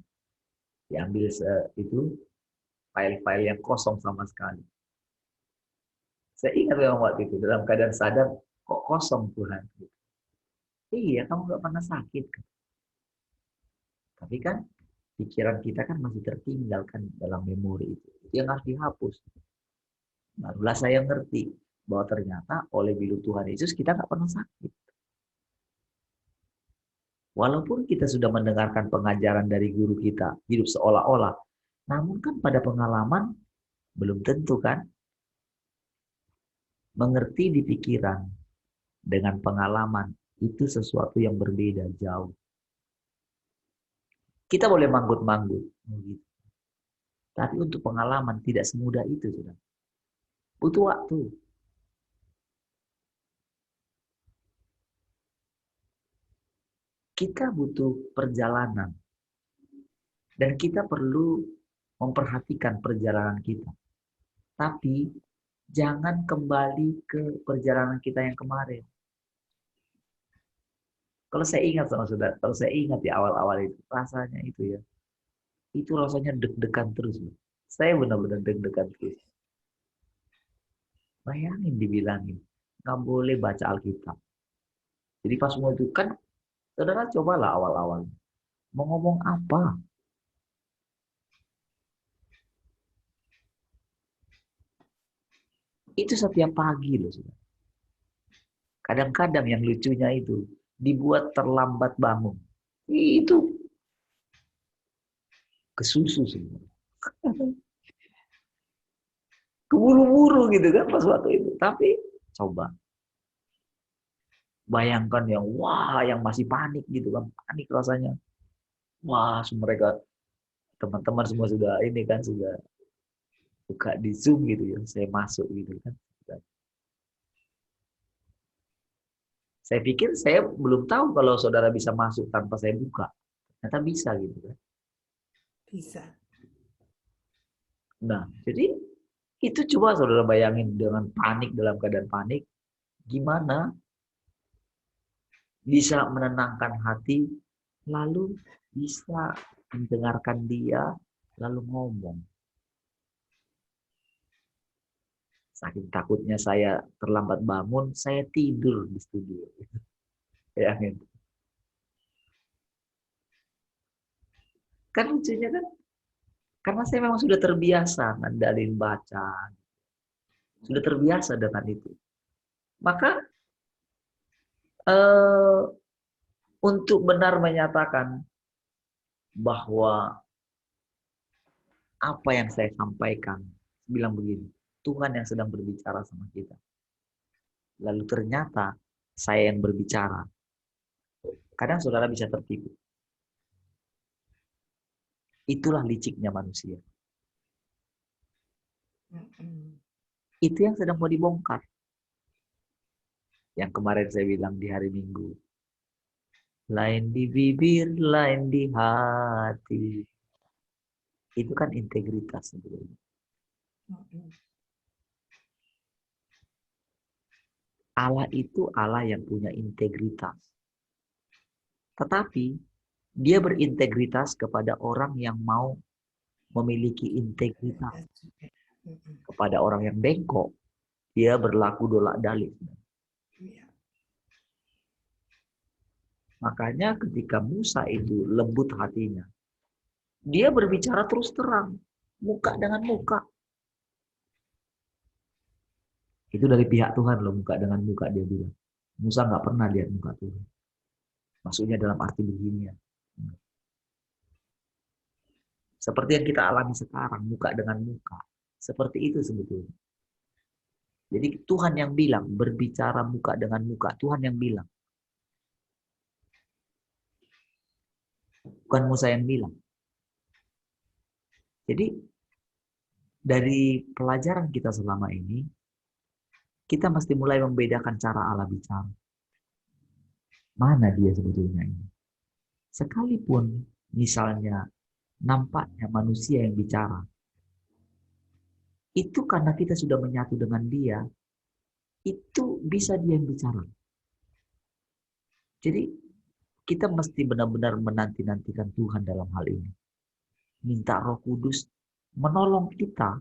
Diambil itu file-file yang kosong sama sekali. Saya ingat memang waktu itu dalam keadaan sadar kok kosong Tuhan. Iya, kamu nggak pernah sakit. Tapi kan pikiran kita kan masih tertinggal kan dalam memori itu. Itu yang harus dihapus. Barulah saya ngerti bahwa ternyata oleh bilu Tuhan Yesus kita nggak pernah sakit. Walaupun kita sudah mendengarkan pengajaran dari guru kita, hidup seolah-olah, namun kan pada pengalaman belum tentu kan. Mengerti di pikiran dengan pengalaman itu sesuatu yang berbeda jauh. Kita boleh manggut-manggut, gitu. Tapi untuk pengalaman tidak semudah itu, sudah. Butuh waktu. Kita butuh perjalanan. Dan kita perlu memperhatikan perjalanan kita. Tapi jangan kembali ke perjalanan kita yang kemarin. Kalau saya ingat sama saudara, kalau saya ingat di awal-awal itu, rasanya itu ya, itu rasanya deg-degan terus. Saya benar-benar deg-degan terus. Bayangin dibilangin, nggak boleh baca Alkitab. Jadi pas mau itu kan, saudara cobalah awal-awal. Mau ngomong apa? Itu setiap pagi loh, saudara. Kadang-kadang yang lucunya itu, dibuat terlambat bangun. Itu kesusu semua. Keburu-buru gitu kan pas waktu itu. Tapi coba. Bayangkan yang wah yang masih panik gitu kan. Panik rasanya. Wah mereka teman-teman semua sudah ini kan sudah buka di Zoom gitu ya. Saya masuk gitu kan. Saya pikir saya belum tahu kalau saudara bisa masuk tanpa saya buka. Ternyata bisa gitu kan. Bisa. Nah, jadi itu coba saudara bayangin dengan panik, dalam keadaan panik, gimana bisa menenangkan hati, lalu bisa mendengarkan dia, lalu ngomong. Saking takutnya saya terlambat bangun, saya tidur di studio. Bayangin. Kan lucunya kan, karena saya memang sudah terbiasa ngandalin baca, sudah terbiasa dengan itu. Maka untuk benar menyatakan bahwa apa yang saya sampaikan, bilang begini, Tuhan yang sedang berbicara sama kita. Lalu ternyata saya yang berbicara. Kadang saudara bisa tertipu. Itulah liciknya manusia. Itu yang sedang mau dibongkar. Yang kemarin saya bilang di hari Minggu. Lain di bibir, lain di hati. Itu kan integritas sebenarnya. Allah itu Allah yang punya integritas. Tetapi dia berintegritas kepada orang yang mau memiliki integritas. Kepada orang yang bengkok, dia berlaku dolak-dalik. Makanya ketika Musa itu lembut hatinya, dia berbicara terus terang, muka dengan muka. Itu dari pihak Tuhan loh, muka dengan muka dia bilang. Musa nggak pernah lihat muka Tuhan. Maksudnya dalam arti begini ya. Seperti yang kita alami sekarang, muka dengan muka. Seperti itu sebetulnya. Jadi Tuhan yang bilang, berbicara muka dengan muka. Tuhan yang bilang. Bukan Musa yang bilang. Jadi dari pelajaran kita selama ini, kita mesti mulai membedakan cara Allah bicara. Mana dia sebetulnya ini? Sekalipun misalnya nampaknya manusia yang bicara, itu karena kita sudah menyatu dengan dia, itu bisa dia yang bicara. Jadi kita mesti benar-benar menanti-nantikan Tuhan dalam hal ini. Minta Roh Kudus menolong kita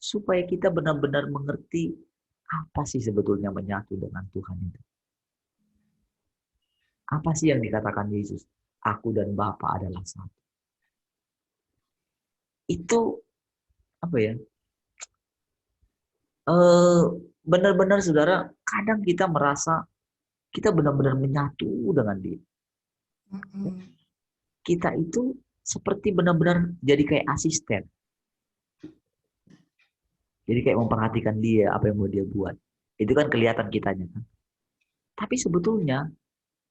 supaya kita benar-benar mengerti apa sih sebetulnya menyatu dengan Tuhan itu. Apa sih yang dikatakan Yesus? Aku dan Bapa adalah satu. Itu apa ya? Benar-benar saudara, kadang kita merasa kita benar-benar menyatu dengan dia. Kita itu seperti benar-benar jadi kayak asisten. Jadi kayak memperhatikan dia, apa yang mau dia buat. Itu kan kelihatan kitanya kan. Tapi sebetulnya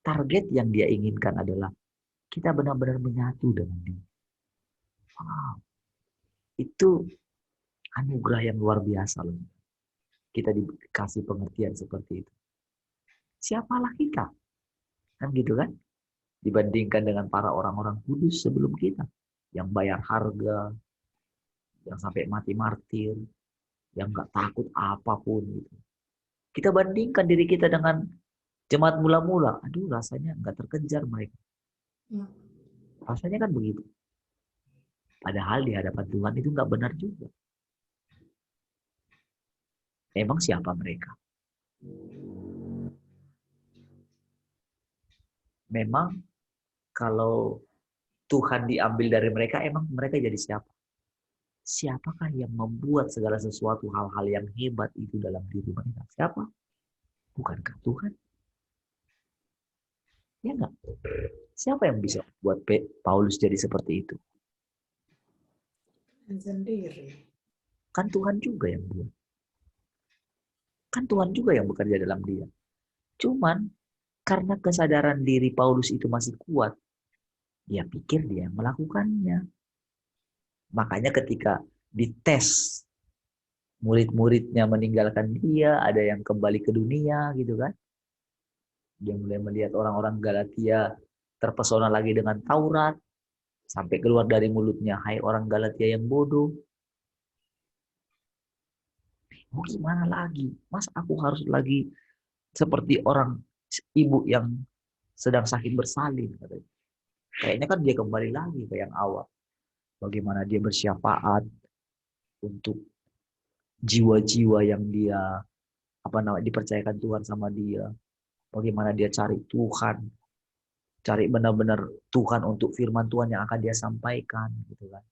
target yang dia inginkan adalah kita benar-benar menyatu dengan dia. Wow, itu anugerah yang luar biasa loh. Kita dikasih pengertian seperti itu. Siapalah kita? Kan gitu kan? Dibandingkan dengan para orang-orang kudus sebelum kita. Yang bayar harga, yang sampai mati martir, yang nggak takut apapun gitu. Kita bandingkan diri kita dengan jemaat mula-mula. Aduh, rasanya nggak terkejar mereka. Rasanya kan begitu. Padahal di hadapan Tuhan itu nggak benar juga. Emang siapa mereka? Memang kalau Tuhan diambil dari mereka, emang mereka jadi siapa? Siapakah yang membuat segala sesuatu hal-hal yang hebat itu dalam diri mereka? Siapa? Bukankah Tuhan? Ya enggak? Siapa yang bisa buat Paulus jadi seperti itu? Sendiri. Kan Tuhan juga yang buat. Kan Tuhan juga yang bekerja dalam dia. Cuman karena kesadaran diri Paulus itu masih kuat, dia pikir dia yang melakukannya. Makanya ketika dites, murid-muridnya meninggalkan dia, ada yang kembali ke dunia gitu kan. Dia mulai melihat orang-orang Galatia terpesona lagi dengan Taurat, sampai keluar dari mulutnya, hai orang Galatia yang bodoh. Mau gimana lagi? Mas aku harus lagi seperti orang ibu yang sedang sakit bersalin katanya. Kayaknya kan dia kembali lagi ke yang awal. Bagaimana dia bersyafaat untuk jiwa-jiwa yang dia dipercayakan Tuhan sama dia. Bagaimana dia cari Tuhan, cari benar-benar Tuhan untuk firman Tuhan yang akan dia sampaikan gitu kan.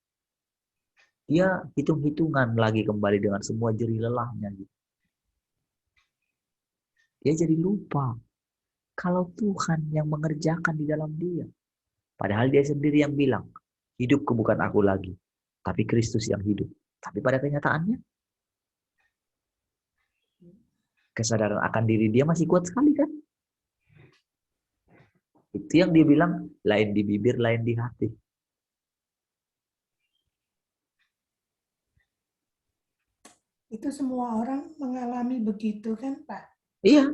Dia hitung-hitungan lagi kembali dengan semua jerih lelahnya gitu. Dia jadi lupa kalau Tuhan yang mengerjakan di dalam dia. Padahal dia sendiri yang bilang, hidupku bukan aku lagi, tapi Kristus yang hidup. Tapi pada kenyataannya, kesadaran akan diri dia masih kuat sekali kan? Itu yang dia bilang, lain di bibir, lain di hati. Itu semua orang mengalami begitu kan, Pak? Iya.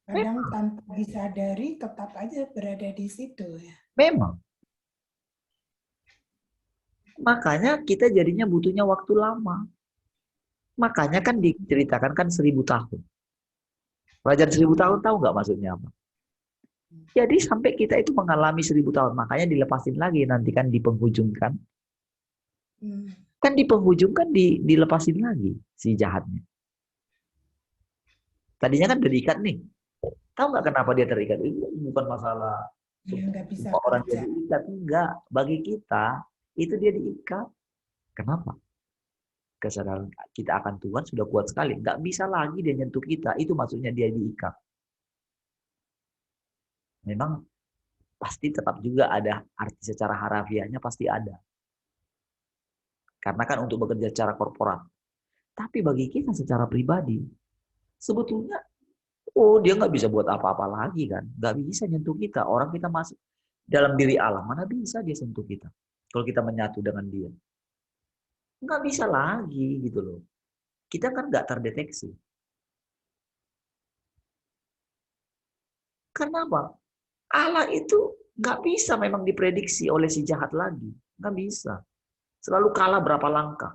Kadang tanpa disadari tetap aja berada di situ ya. Memang. Makanya kita jadinya butuhnya waktu lama. Makanya kan diceritakan kan 1000 tahun. Pelajaran 1000 tahun tahu nggak maksudnya apa? Jadi sampai kita itu mengalami 1000 tahun. Makanya dilepasin lagi nanti kan di penghujung kan. Kan di penghujung kan dilepasin lagi si jahatnya. Tadinya kan udah diikat nih. Tahu nggak kenapa dia terikat? Itu bukan masalah Nggak bisa orang kerja. jadi diikat. Enggak. Bagi kita, itu dia diikat. Kenapa? Kesadaran kita akan Tuhan sudah kuat sekali. Nggak bisa lagi dia nyentuh kita. Itu maksudnya dia diikat. Memang pasti tetap juga ada arti secara harafiahnya pasti ada. Karena kan untuk bekerja secara korporat. Tapi bagi kita secara pribadi, sebetulnya dia nggak bisa buat apa-apa lagi kan. Nggak bisa nyentuh kita. Orang kita masuk dalam diri Allah. Mana bisa dia sentuh kita. Kalau kita menyatu dengan dia. Nggak bisa lagi gitu loh. Kita kan nggak terdeteksi. Karena apa? Allah itu nggak bisa memang diprediksi oleh si jahat lagi. Nggak bisa. Selalu kalah berapa langkah.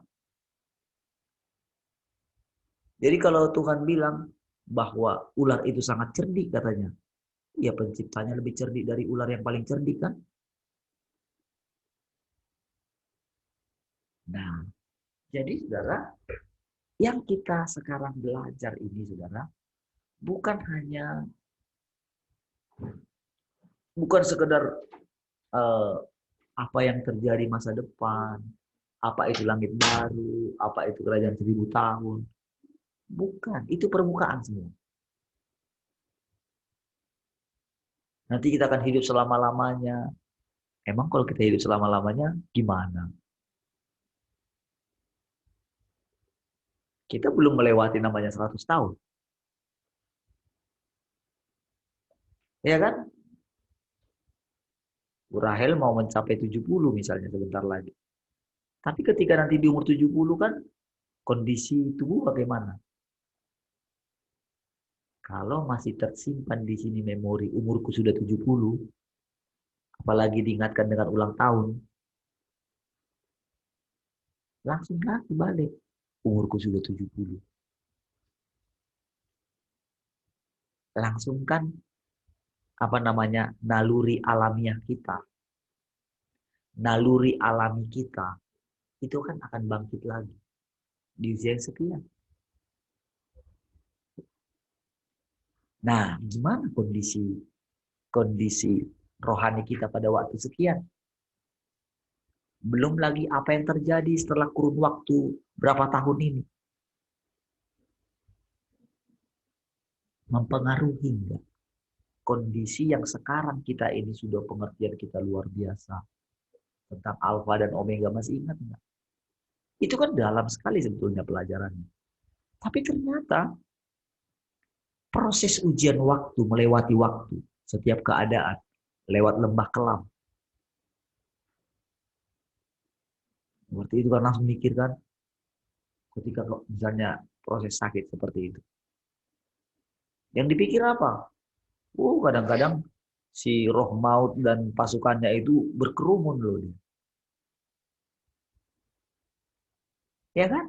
Jadi kalau Tuhan bilang bahwa ular itu sangat cerdik katanya. Ya penciptanya lebih cerdik dari ular yang paling cerdik kan? Nah, jadi saudara, yang kita sekarang belajar ini saudara, bukan sekedar apa yang terjadi masa depan, apa itu langit baru, apa itu kerajaan 1000 tahun. Bukan, itu permukaan semua. Nanti kita akan hidup selama-lamanya. Emang kalau kita hidup selama-lamanya gimana? Kita belum melewati namanya 100 tahun. Ya kan? Bu Rahel mau mencapai 70 misalnya sebentar lagi. Tapi ketika nanti di umur 70 kan kondisi tubuh bagaimana? Kalau masih tersimpan di sini memori umurku sudah 70, apalagi diingatkan dengan ulang tahun, langsung lagi balik. Umurku sudah 70. Langsung kan naluri alamiah kita. Naluri alami kita itu kan akan bangkit lagi di usia yang sekian. Nah, gimana kondisi rohani kita pada waktu sekian? Belum lagi apa yang terjadi setelah kurun waktu berapa tahun ini. Mempengaruhi enggak? Kondisi yang sekarang kita ini sudah pengertian kita luar biasa. Tentang alfa dan omega, masih ingat enggak? Itu kan dalam sekali sebetulnya pelajarannya. Tapi ternyata proses ujian waktu melewati waktu, setiap keadaan, lewat lembah kelam. Seperti itu kan langsung mikir kan, ketika misalnya proses sakit seperti itu. Yang dipikir apa? Kadang-kadang si roh maut dan pasukannya itu berkerumun loh. Ya kan?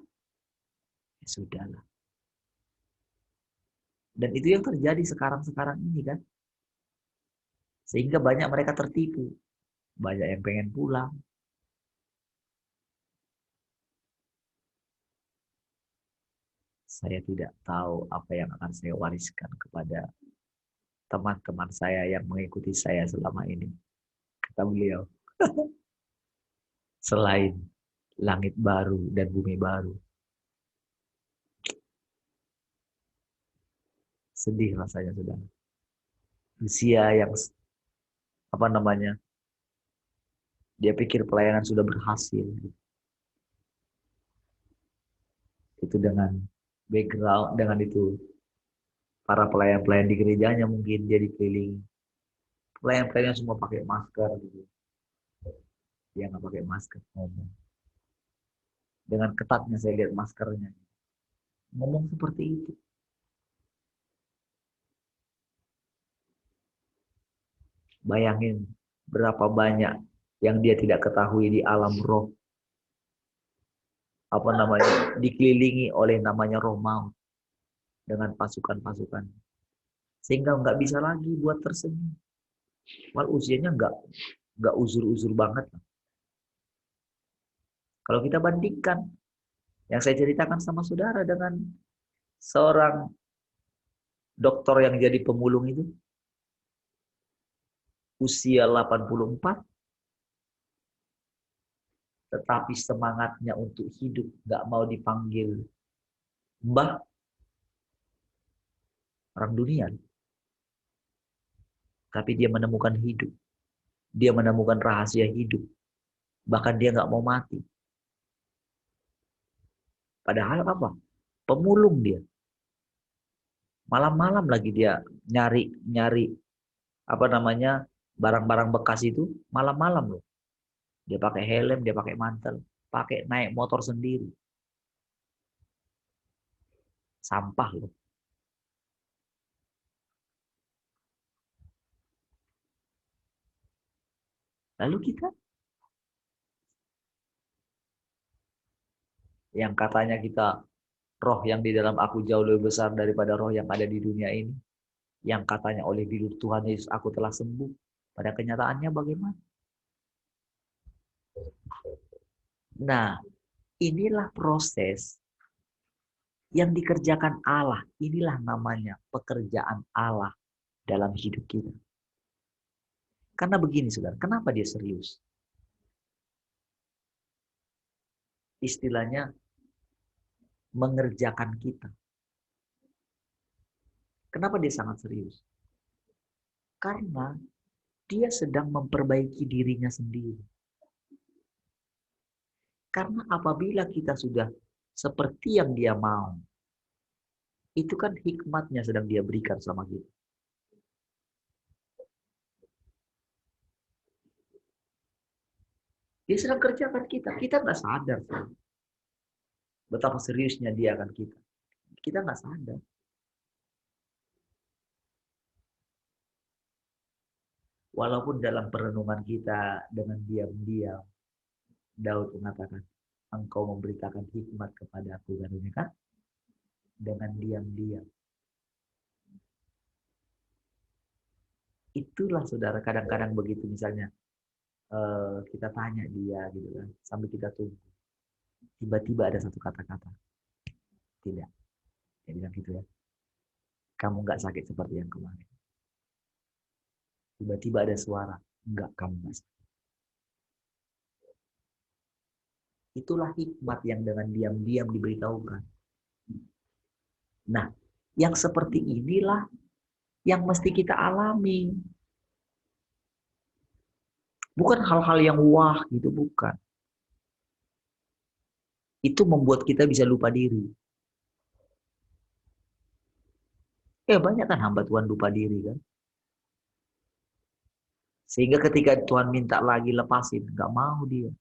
Ya sudahlah. Dan itu yang terjadi sekarang-sekarang ini kan. Sehingga banyak mereka tertipu. Banyak yang pengen pulang. Saya tidak tahu apa yang akan saya wariskan kepada teman-teman saya yang mengikuti saya selama ini. Kata beliau. Selain langit baru dan bumi baru. Sedih rasanya, saudara. Usia yang dia pikir pelayanan sudah berhasil. Itu dengan background, dengan itu para pelayan-pelayan di gerejanya mungkin dia dikelilingi. Pelayan-pelayannya semua pakai masker gitu. Dia nggak pakai masker ngomong. Dengan ketatnya saya lihat maskernya. Ngomong seperti itu. Bayangin berapa banyak yang dia tidak ketahui di alam roh. Dikelilingi oleh namanya roh maut dengan pasukan-pasukan. Sehingga nggak bisa lagi buat tersenyum. Mal usianya nggak uzur-uzur banget. Kalau kita bandingkan yang saya ceritakan sama saudara dengan seorang dokter yang jadi pemulung itu, usia 84, tetapi semangatnya untuk hidup, nggak mau dipanggil mbah, orang dunia. Tapi dia menemukan hidup. Dia menemukan rahasia hidup. Bahkan dia nggak mau mati. Padahal apa? Pemulung dia. Malam-malam lagi dia nyari barang-barang bekas itu malam-malam loh. Dia pakai helm, dia pakai mantel, pakai naik motor sendiri. Sampah loh. Lalu kita yang katanya kita roh yang di dalam aku jauh lebih besar daripada roh yang ada di dunia ini. Yang katanya oleh bidur Tuhan Yesus aku telah sembuh. Pada kenyataannya bagaimana? Nah, inilah proses yang dikerjakan Allah. Inilah namanya pekerjaan Allah dalam hidup kita. Karena begini saudara, kenapa dia serius? Istilahnya mengerjakan kita. Kenapa dia sangat serius? Karena dia sedang memperbaiki dirinya sendiri. Karena apabila kita sudah seperti yang dia mau. Itu kan hikmatnya sedang dia berikan sama kita. Dia sedang kerjakan kita nggak sadar. Betapa seriusnya dia akan kita. Kita nggak sadar. Walaupun dalam perenungan kita dengan diam-diam, Daud mengatakan, engkau memberitakan hikmat kepada aku, kan? Dengan diam-diam. Itulah saudara, kadang-kadang begitu misalnya kita tanya dia gitu kan, sambil kita tunggu. Tiba-tiba ada satu kata-kata. Tidak. Dia bilang gitu ya. Kamu nggak sakit seperti yang kemarin. Tiba-tiba ada suara. Enggak, kamu nggak sakit. Itulah hikmat yang dengan diam-diam diberitahukan. Nah, yang seperti inilah yang mesti kita alami. Bukan hal-hal yang wah gitu, bukan. Itu membuat kita bisa lupa diri. Banyak kan hamba Tuhan lupa diri kan. Sehingga ketika Tuhan minta lagi lepasin, nggak mau dia.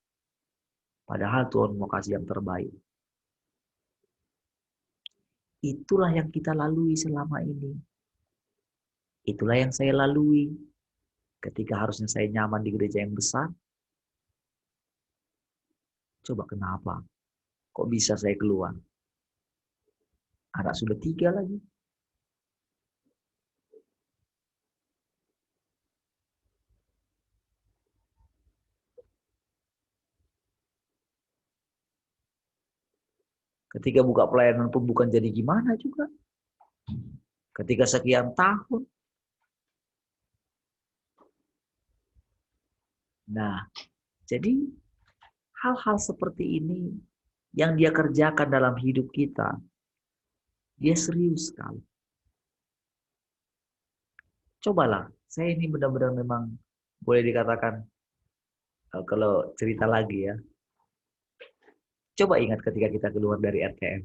Padahal Tuhan mau kasih yang terbaik. Itulah yang kita lalui selama ini. Itulah yang saya lalui. Ketika harusnya saya nyaman di gereja yang besar. Coba kenapa? Kok bisa saya keluar? Anak sudah 3 lagi. Ketika buka pelayanan pun bukan jadi gimana juga. Ketika sekian tahun. Nah, jadi hal-hal seperti ini yang dia kerjakan dalam hidup kita, dia serius sekali. Cobalah, saya ini benar-benar memang boleh dikatakan, kalau cerita lagi ya, coba ingat ketika kita keluar dari RTM.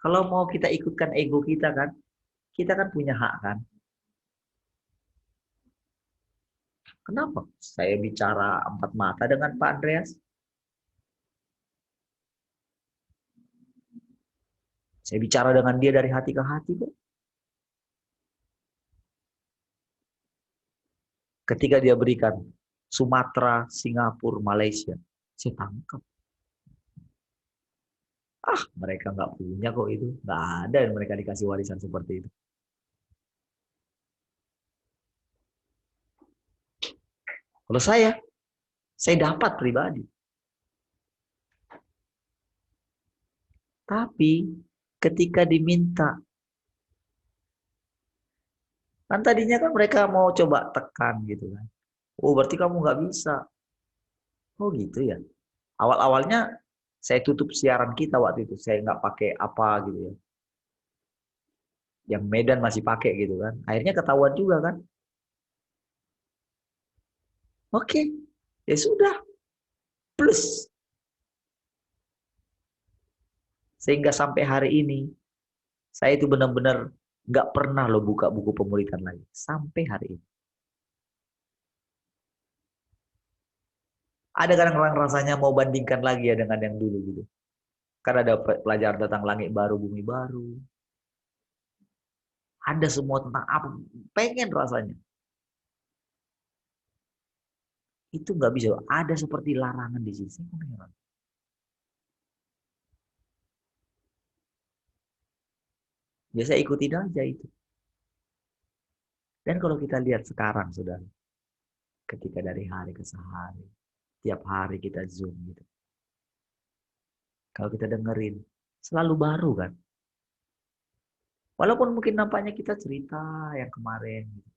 Kalau mau kita ikutkan ego kita kan punya hak kan. Kenapa saya bicara 4 mata dengan Pak Andreas? Saya bicara dengan dia dari hati ke hati kok. Ketika dia berikan Sumatera, Singapura, Malaysia, saya tangkap. Mereka nggak punya kok itu. Nggak ada yang mereka dikasih warisan seperti itu. Kalau saya dapat pribadi. Tapi ketika diminta, kan tadinya kan mereka mau coba tekan gitu kan. Oh berarti kamu nggak bisa. Oh gitu ya. Awal-awalnya saya tutup siaran kita waktu itu. Saya nggak pakai apa gitu ya. Yang Medan masih pakai gitu kan. Akhirnya ketahuan juga kan. Oke, ya sudah. Plus. Sehingga sampai hari ini, saya itu benar-benar nggak pernah loh buka buku pemuritan lagi. Sampai hari ini. Ada kadang-kadang rasanya mau bandingkan lagi ya dengan yang dulu gitu. Karena ada pelajaran tentang langit baru, bumi baru. Ada semua tentang apa. Pengen rasanya. Itu nggak bisa. Ada seperti larangan di sini. Ya saya ikutin aja itu. Dan kalau kita lihat sekarang, saudara. Ketika dari hari ke hari. Tiap hari kita Zoom gitu. Kalau kita dengerin. Selalu baru kan. Walaupun mungkin nampaknya kita cerita yang kemarin. Gitu.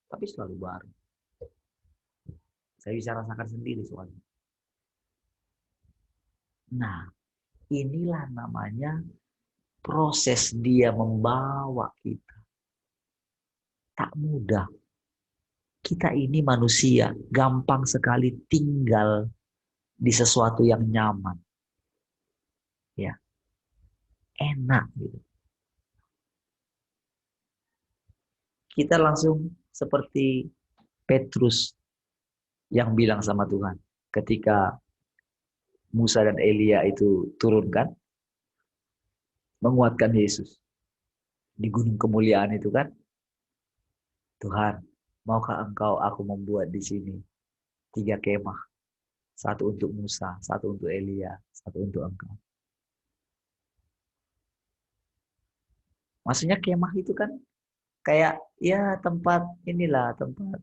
Tapi selalu baru. Saya bisa rasakan sendiri soalnya. Nah, inilah namanya proses dia membawa kita. Tak mudah. Kita ini manusia, gampang sekali tinggal di sesuatu yang nyaman, ya, enak gitu. Kita langsung seperti Petrus yang bilang sama Tuhan ketika Musa dan Elia itu turunkan menguatkan Yesus di gunung kemuliaan itu kan, Tuhan, maukah engkau aku membuat di sini 3 kemah, satu untuk Musa, satu untuk Elia, satu untuk engkau. Maksudnya kemah itu kan kayak ya tempat inilah, tempat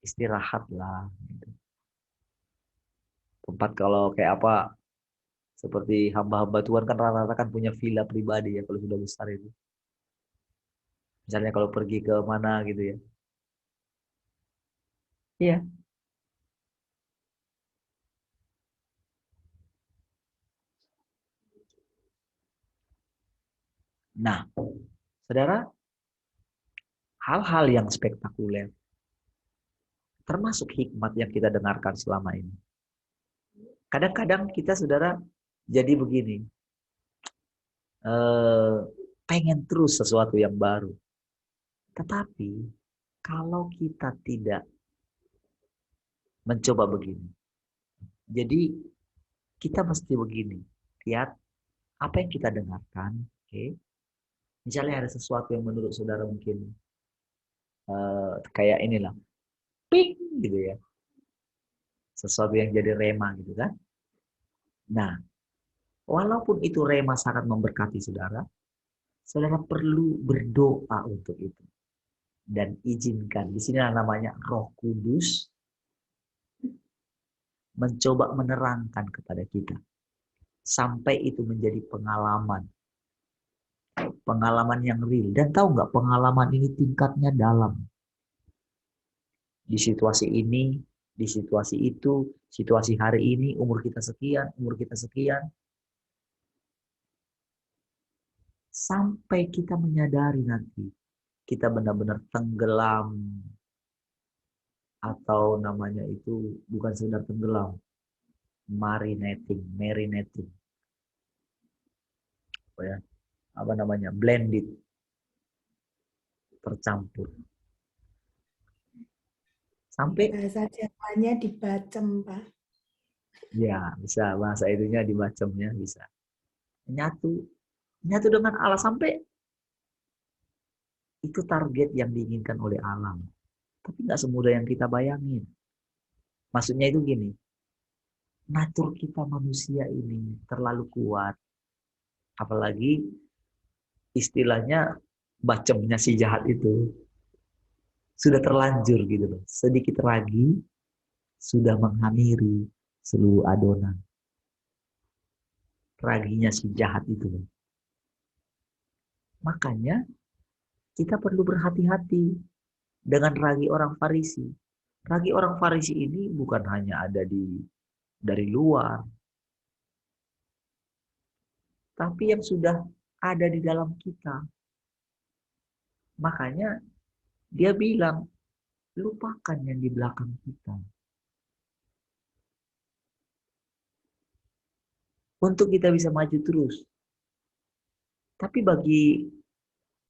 istirahat lah. Gitu. Tempat kalau kayak apa, seperti hamba-hamba Tuhan kan rata-rata kan punya villa pribadi ya kalau sudah besar itu. Misalnya kalau pergi ke mana gitu ya. Iya. Nah, saudara, hal-hal yang spektakuler, termasuk hikmat yang kita dengarkan selama ini. Kadang-kadang kita, saudara, jadi begini, pengen terus sesuatu yang baru. Tetapi, kalau kita tidak mencoba begini, jadi kita mesti begini, lihat apa yang kita dengarkan, oke? Misalnya ada sesuatu yang menurut saudara mungkin kayak inilah, ping gitu ya, sesuatu yang jadi rema gitu kan. Nah, walaupun itu rema sangat memberkati saudara, saudara perlu berdoa untuk itu dan izinkan. Di sini namanya Roh Kudus mencoba menerangkan kepada kita sampai itu menjadi pengalaman. Pengalaman yang real. Dan tahu nggak, pengalaman ini tingkatnya dalam. Di situasi ini, di situasi itu, situasi hari ini, umur kita sekian, umur kita sekian. Sampai kita menyadari nanti, kita benar-benar tenggelam. Atau namanya itu bukan sekedar tenggelam. Marinating. Oh ya, apa namanya? Blended. Tercampur. Sampai Bahasa Jawanya dibacem, Pak. ya, bisa bahasa itunya dibacemnya bisa. Nyatu dengan Allah sampai itu target yang diinginkan oleh alam. Tapi nggak semudah yang kita bayangin. Maksudnya itu gini, natur kita manusia ini terlalu kuat. Apalagi istilahnya bacemnya si jahat itu sudah terlanjur gitu loh. Sedikit ragi sudah menghamiri seluruh adonan. Raginya si jahat itu loh. Makanya kita perlu berhati-hati dengan ragi orang Farisi. Ragi orang Farisi ini bukan hanya ada dari luar, tapi yang sudah ada di dalam kita. Makanya dia bilang, lupakan yang di belakang kita. Untuk kita bisa maju terus. Tapi bagi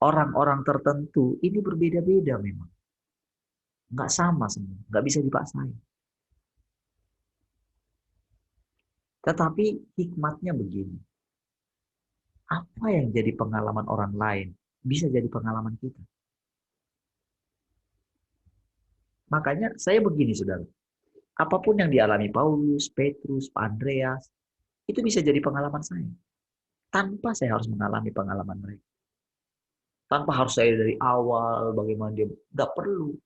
orang-orang tertentu, ini berbeda-beda memang. Nggak sama semua, nggak bisa dipaksain. Tetapi hikmatnya begini. Apa yang jadi pengalaman orang lain, bisa jadi pengalaman kita. Makanya saya begini, saudara. Apapun yang dialami Paulus, Petrus, Pak Andreas, itu bisa jadi pengalaman saya. Tanpa saya harus mengalami pengalaman mereka. Tanpa harus saya dari awal, bagaimana dia. Nggak perlu.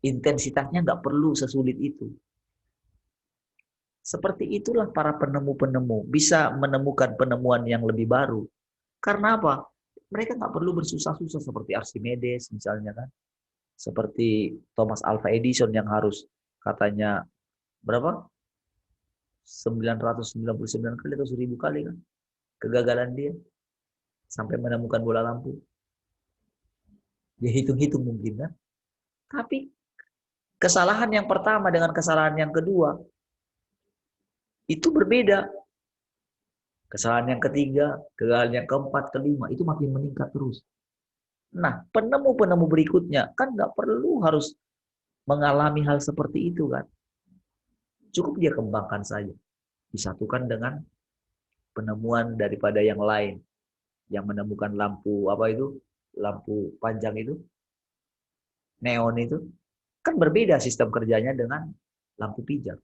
Intensitasnya nggak perlu sesulit itu. Seperti itulah para penemu-penemu bisa menemukan penemuan yang lebih baru. Karena apa? Mereka nggak perlu bersusah-susah seperti Archimedes misalnya kan. Seperti Thomas Alva Edison yang harus katanya berapa? 999 kali atau 1000 kali kan. Kegagalan dia. Sampai menemukan bola lampu. Dia hitung-hitung mungkin kan. Tapi Kesalahan yang pertama dengan kesalahan yang kedua itu berbeda. Kesalahan yang ketiga, kesalahan yang keempat, kelima itu makin meningkat terus. Nah, penemu-penemu berikutnya kan nggak perlu harus mengalami hal seperti itu kan. Cukup dia kembangkan saja. Disatukan dengan penemuan daripada yang lain. Yang menemukan lampu apa itu? Lampu panjang itu. Neon itu. Kan berbeda sistem kerjanya dengan lampu pijat.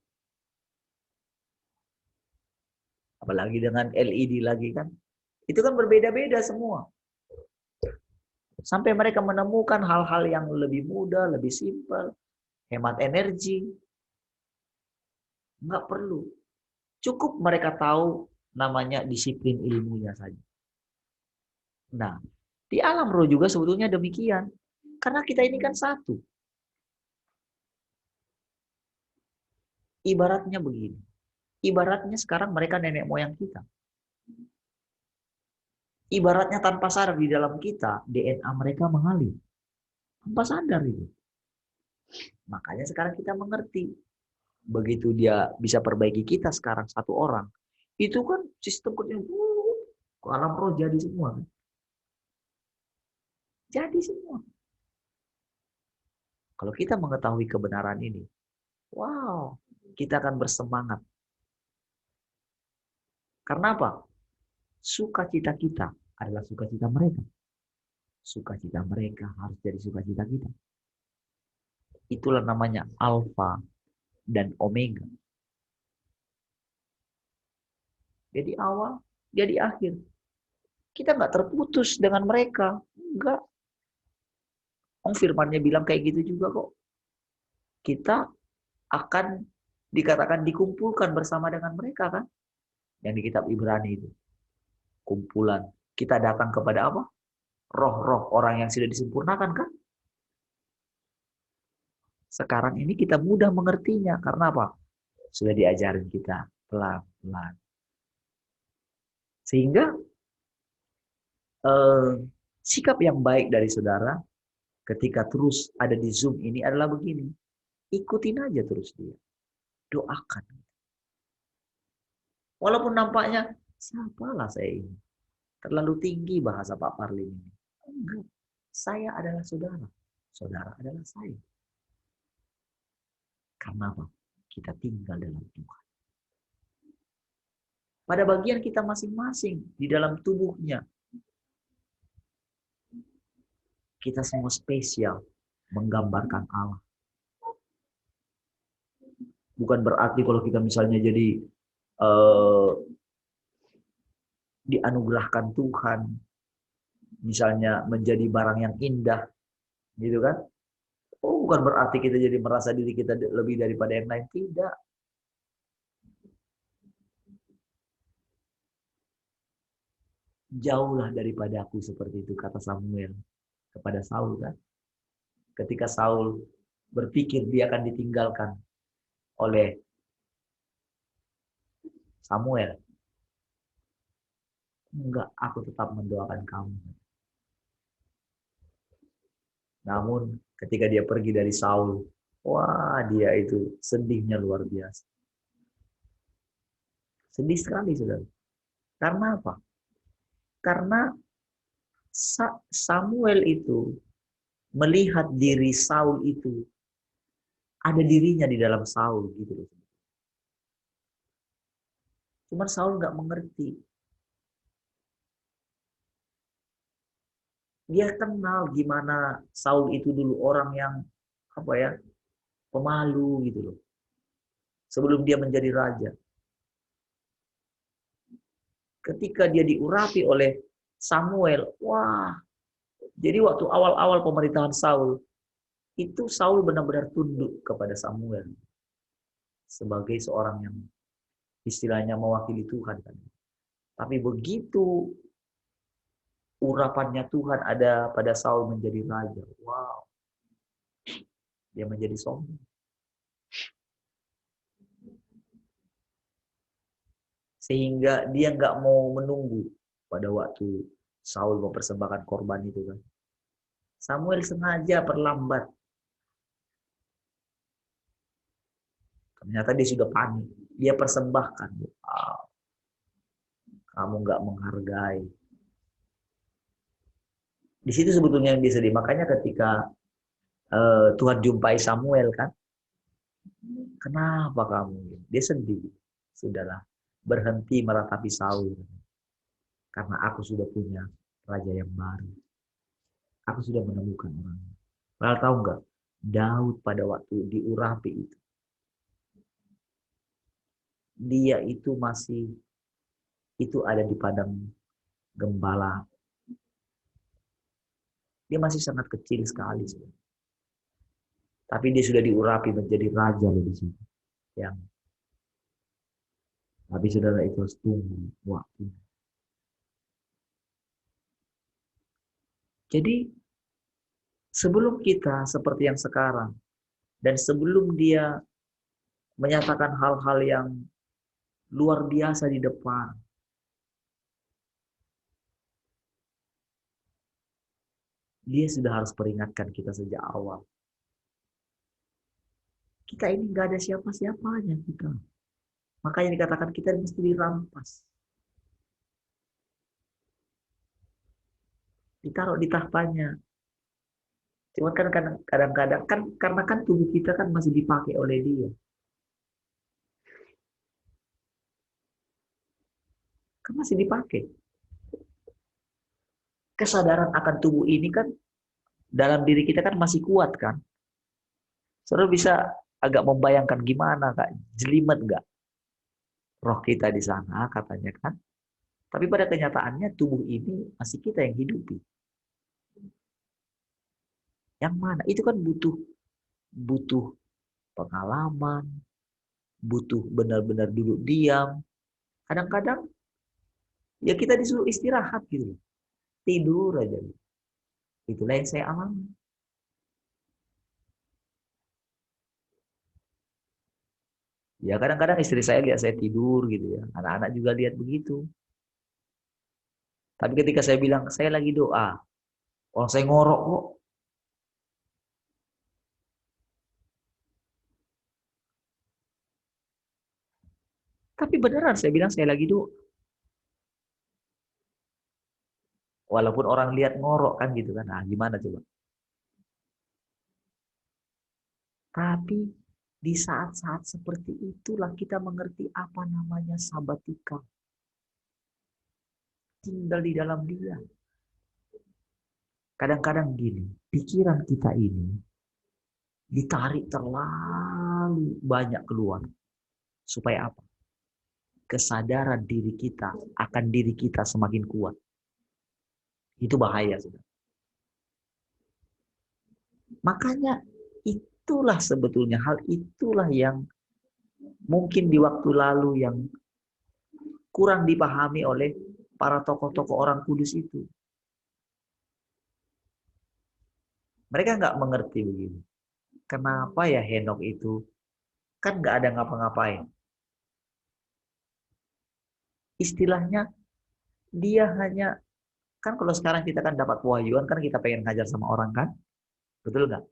Apalagi dengan LED lagi kan. Itu kan berbeda-beda semua. Sampai mereka menemukan hal-hal yang lebih mudah, lebih simpel. Hemat energi. Nggak perlu. Cukup mereka tahu namanya disiplin ilmunya saja. Nah, di alam roh juga sebetulnya demikian. Karena kita ini kan satu. Ibaratnya begini. Ibaratnya sekarang mereka nenek moyang kita. Ibaratnya tanpa sadar di dalam kita, DNA mereka mengalir. Tanpa sadar itu. Makanya sekarang kita mengerti. Begitu dia bisa perbaiki kita sekarang satu orang. Itu kan sistem kerja. Ke alam roh jadi semua. Jadi semua. Kalau kita mengetahui kebenaran ini, wow, kita akan bersemangat. Karena apa? Sukacita kita adalah sukacita mereka. Sukacita mereka harus jadi sukacita kita. Itulah namanya alfa dan omega. Jadi awal, jadi akhir. Kita nggak terputus dengan mereka. Enggak. Firman-Nya bilang kayak gitu juga kok. Kita akan dikatakan dikumpulkan bersama dengan mereka kan. Yang di kitab Ibrani itu. Kumpulan. Kita datang kepada apa? Roh-roh orang yang sudah disempurnakan kan. Sekarang ini kita mudah mengertinya. Karena apa? Sudah diajarin kita pelan-pelan. Sehingga sikap yang baik dari saudara ketika terus ada di Zoom ini adalah begini. Ikutin aja terus dia. Doakan. Walaupun nampaknya, siapalah saya ini. Terlalu tinggi bahasa Pak Parlin ini. Enggak. Saya adalah saudara. Saudara adalah saya. Karena apa? Kita tinggal dalam Tuhan. Pada bagian kita masing-masing di dalam tubuhnya. Kita semua spesial menggambarkan Allah. Bukan berarti kalau kita misalnya jadi dianugerahkan Tuhan, misalnya menjadi barang yang indah, gitu kan? Oh, bukan berarti kita jadi merasa diri kita lebih daripada yang lain, tidak. Jauhlah daripada aku seperti itu, kata Samuel kepada Saul kan. Ketika Saul berpikir dia akan ditinggalkan oleh Samuel. Enggak, aku tetap mendoakan kamu. Namun ketika dia pergi dari Saul, wah dia itu sedihnya luar biasa. Sedih sekali, saudara. Karena apa? Karena Samuel itu melihat diri Saul itu ada dirinya di dalam Saul gitu loh. Cuman Saul nggak mengerti. Dia kenal gimana Saul itu dulu orang yang apa ya, pemalu gitu loh. Sebelum dia menjadi raja. Ketika dia diurapi oleh Samuel, wah. Jadi waktu awal-awal pemerintahan Saul, itu Saul benar-benar tunduk kepada Samuel. Sebagai seorang yang istilahnya mewakili Tuhan kan. Tapi begitu urapannya Tuhan ada pada Saul menjadi raja. Wow. Dia menjadi sombong. Sehingga dia nggak mau menunggu pada waktu Saul mempersembahkan korban itu kan. Samuel sengaja perlambat. Ternyata dia sudah panik. Dia persembahkan. Wow, kamu nggak menghargai. Di situ sebetulnya yang dia sedih. Makanya ketika Tuhan jumpai Samuel kan, kenapa kamu? Dia sedih. Sudahlah, berhenti meratapi Saul. Karena aku sudah punya raja yang baru. Aku sudah menemukan orang. Padahal tahu nggak? Daud pada waktu di Urapi itu, dia itu masih ada di padang gembala. Dia masih sangat kecil sekali. Tapi dia sudah diurapi menjadi raja di situ. Tapi saudara itu harus tunggu waktu. Jadi sebelum kita seperti yang sekarang, dan sebelum dia menyatakan hal-hal yang luar biasa di depan, dia sudah harus peringatkan kita sejak awal. Kita ini nggak ada siapa-siapanya kita. Makanya dikatakan kita mesti dirampas. Ditaruh di tahtanya. Cuma kan kadang-kadang kan karena kan tubuh kita kan masih dipakai oleh dia. Kan masih dipakai. Kesadaran akan tubuh ini kan dalam diri kita kan masih kuat kan. Saudara bisa agak membayangkan gimana Kak, jelimet nggak roh kita di sana katanya kan. Tapi pada kenyataannya tubuh ini masih kita yang hidupi. Yang mana? Itu kan butuh pengalaman, butuh benar-benar duduk diam. Kadang-kadang ya kita disuruh istirahat gitu. Tidur aja. Itulah yang saya alami. Ya kadang-kadang istri saya lihat saya tidur gitu ya. Anak-anak juga lihat begitu. Tapi ketika saya bilang, saya lagi doa. Orang saya ngorok kok. Tapi beneran saya bilang saya lagi doa. Walaupun orang lihat ngorok kan gitu kan. Nah gimana coba. Tapi di saat-saat seperti itulah kita mengerti apa namanya sabatika. Tinggal di dalam dia. Kadang-kadang gini, pikiran kita ini ditarik terlalu banyak keluar. Supaya apa? Kesadaran diri kita akan diri kita semakin kuat. Itu bahaya. Sudah. Makanya itulah sebetulnya, hal itulah yang mungkin di waktu lalu yang kurang dipahami oleh para tokoh-tokoh orang kudus itu. Mereka nggak mengerti begini. Kenapa ya Henok itu kan nggak ada ngapa-ngapain. Istilahnya dia hanya, kan kalau sekarang kita kan dapat wahyuan kan kita pengen ngajar sama orang kan. Betul nggak?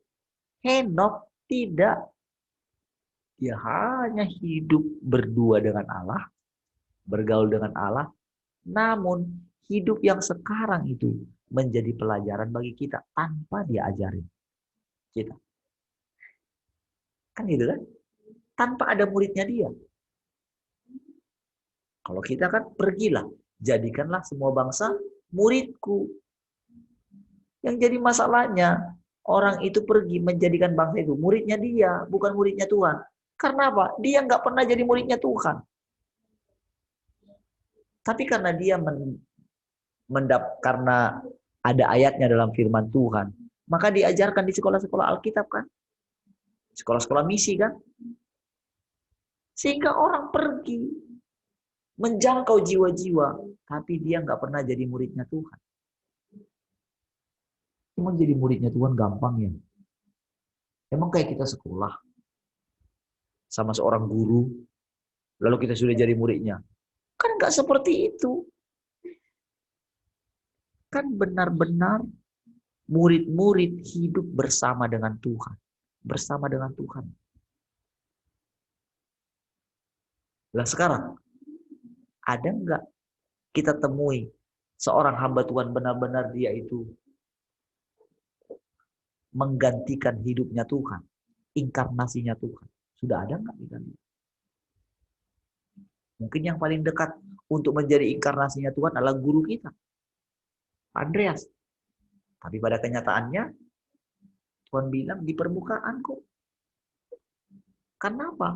Henok tidak. Dia hanya hidup berdua dengan Allah, bergaul dengan Allah, namun hidup yang sekarang itu menjadi pelajaran bagi kita tanpa dia ajarin kita. Kan gitu kan? Tanpa ada muridnya dia. Kalau kita kan pergilah, jadikanlah semua bangsa muridku. Yang jadi masalahnya, orang itu pergi menjadikan bangsa itu muridnya dia, bukan muridnya Tuhan. Karena apa? Dia nggak pernah jadi muridnya Tuhan. Tapi karena dia karena ada ayatnya dalam firman Tuhan, maka diajarkan di sekolah-sekolah Alkitab kan, sekolah-sekolah misi kan, sehingga orang pergi menjangkau jiwa-jiwa, tapi dia nggak pernah jadi muridnya Tuhan. Emang jadi muridnya Tuhan gampang ya? Emang kayak kita sekolah sama seorang guru, lalu kita sudah jadi muridnya? Kan nggak seperti itu. Kan benar-benar murid-murid hidup bersama dengan Tuhan. Bersama dengan Tuhan. Lah sekarang, ada nggak kita temui seorang hamba Tuhan benar-benar dia itu menggantikan hidupnya Tuhan, inkarnasinya Tuhan? Sudah ada nggak kita? Mungkin yang paling dekat untuk menjadi inkarnasinya Tuhan adalah guru kita, Andreas. Tapi pada kenyataannya, Tuhan bilang di permukaan kok. Kenapa?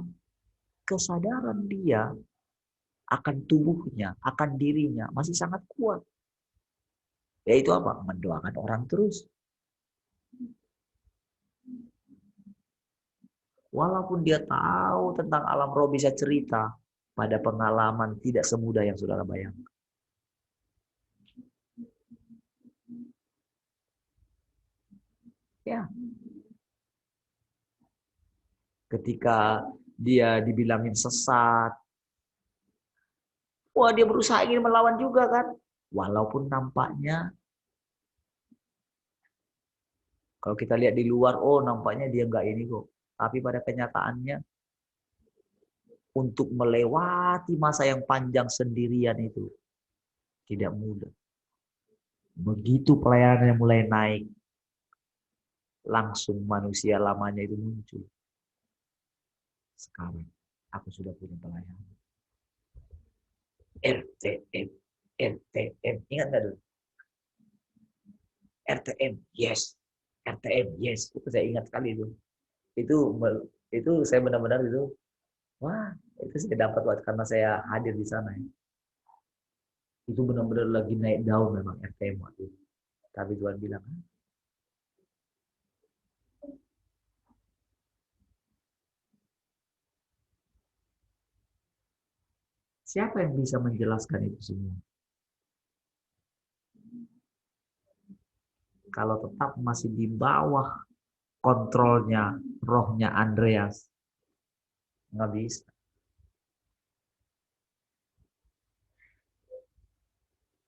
Kesadaran dia akan tubuhnya, akan dirinya masih sangat kuat. Yaitu apa? Mendoakan orang terus. Walaupun dia tahu tentang alam roh, bisa cerita, pada pengalaman tidak semudah yang saudara bayangkan. Ya. Ketika dia dibilangin sesat, wah dia berusaha ingin melawan juga kan. Walaupun nampaknya, kalau kita lihat di luar, oh nampaknya dia enggak ini kok. Tapi pada kenyataannya, untuk melewati masa yang panjang sendirian itu tidak mudah. Begitu pelayanannya mulai naik, langsung manusia lamanya itu muncul. Sekarang aku sudah punya pelayanan. RTM, ingat nggak dulu? RTM, yes. RTM, yes. Itu saya ingat sekali itu. Itu saya benar-benar itu, wah, itu saya dapat waktu karena saya hadir di sana. Ya. Itu benar-benar lagi naik daun memang RTM waktu itu. Tapi Tuhan bilang, siapa yang bisa menjelaskan itu semua? Kalau tetap masih di bawah kontrolnya rohnya Andreas, nggak bisa.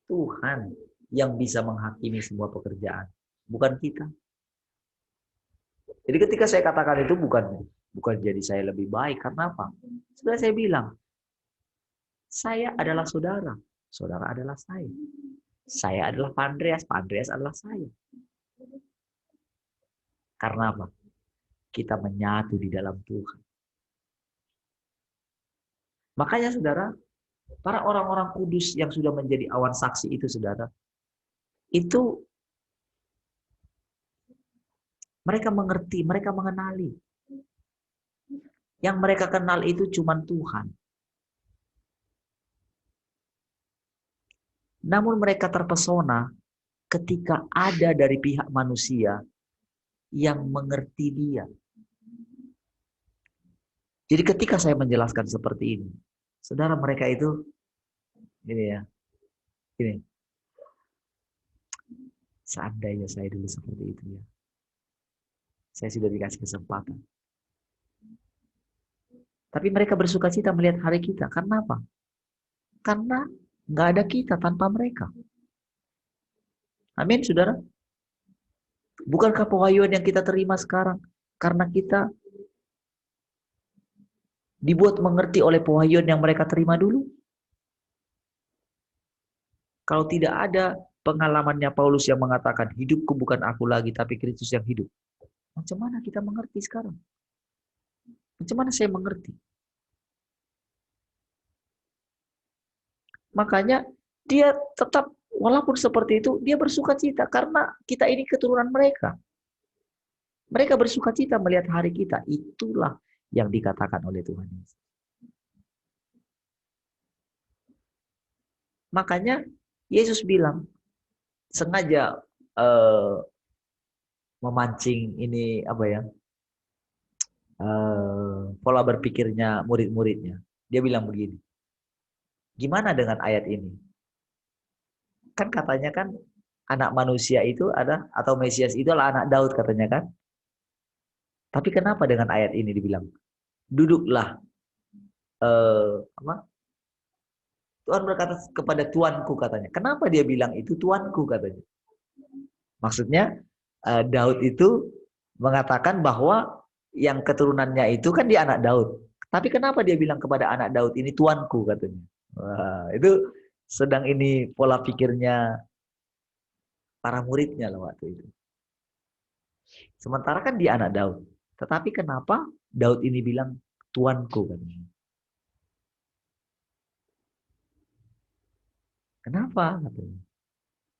Tuhan yang bisa menghakimi semua pekerjaan, bukan kita. Jadi ketika saya katakan itu bukan jadi saya lebih baik, karena apa? Sudah saya bilang, saya adalah saudara, saudara adalah saya. Saya adalah Pak Andreas adalah saya. Karena apa? Kita menyatu di dalam Tuhan. Makanya saudara, para orang-orang kudus yang sudah menjadi awan saksi itu saudara, itu mereka mengerti, mereka mengenali. Yang mereka kenal itu cuma Tuhan. Namun mereka terpesona ketika ada dari pihak manusia yang mengerti dia. Jadi ketika saya menjelaskan seperti ini, saudara, mereka itu gini ya, gini. Seandainya saya dulu seperti itu ya, saya sudah dikasih kesempatan. Tapi mereka bersukacita melihat hari kita. Karena apa? Karena nggak ada kita tanpa mereka. Amin, saudara. Bukankah pewahyuan yang kita terima sekarang karena kita dibuat mengerti oleh pewahyuan yang mereka terima dulu? Kalau tidak ada pengalamannya Paulus yang mengatakan, hidupku bukan aku lagi, tapi Kristus yang hidup. Macam mana kita mengerti sekarang? Macam mana saya mengerti? Makanya dia tetap, walaupun seperti itu, dia bersukacita karena kita ini keturunan mereka. Mereka bersukacita melihat hari kita. Itulah yang dikatakan oleh Tuhan Yesus. Makanya Yesus bilang, sengaja memancing ini apa ya, pola berpikirnya murid-muridnya. Dia bilang begini, gimana dengan ayat ini? Kan katanya kan anak manusia itu ada, atau Mesias itu adalah anak Daud katanya kan. Tapi kenapa dengan ayat ini dibilang, duduklah Tuhan berkata kepada Tuanku katanya. Kenapa dia bilang itu Tuanku katanya? Maksudnya Daud itu mengatakan bahwa yang keturunannya itu kan dia anak Daud. Tapi kenapa dia bilang kepada anak Daud ini tuanku katanya? Wah, itu sedang ini pola pikirnya para muridnya loh waktu itu. Sementara kan dia anak Daud. Tetapi kenapa Daud ini bilang tuanku katanya? Kenapa katanya?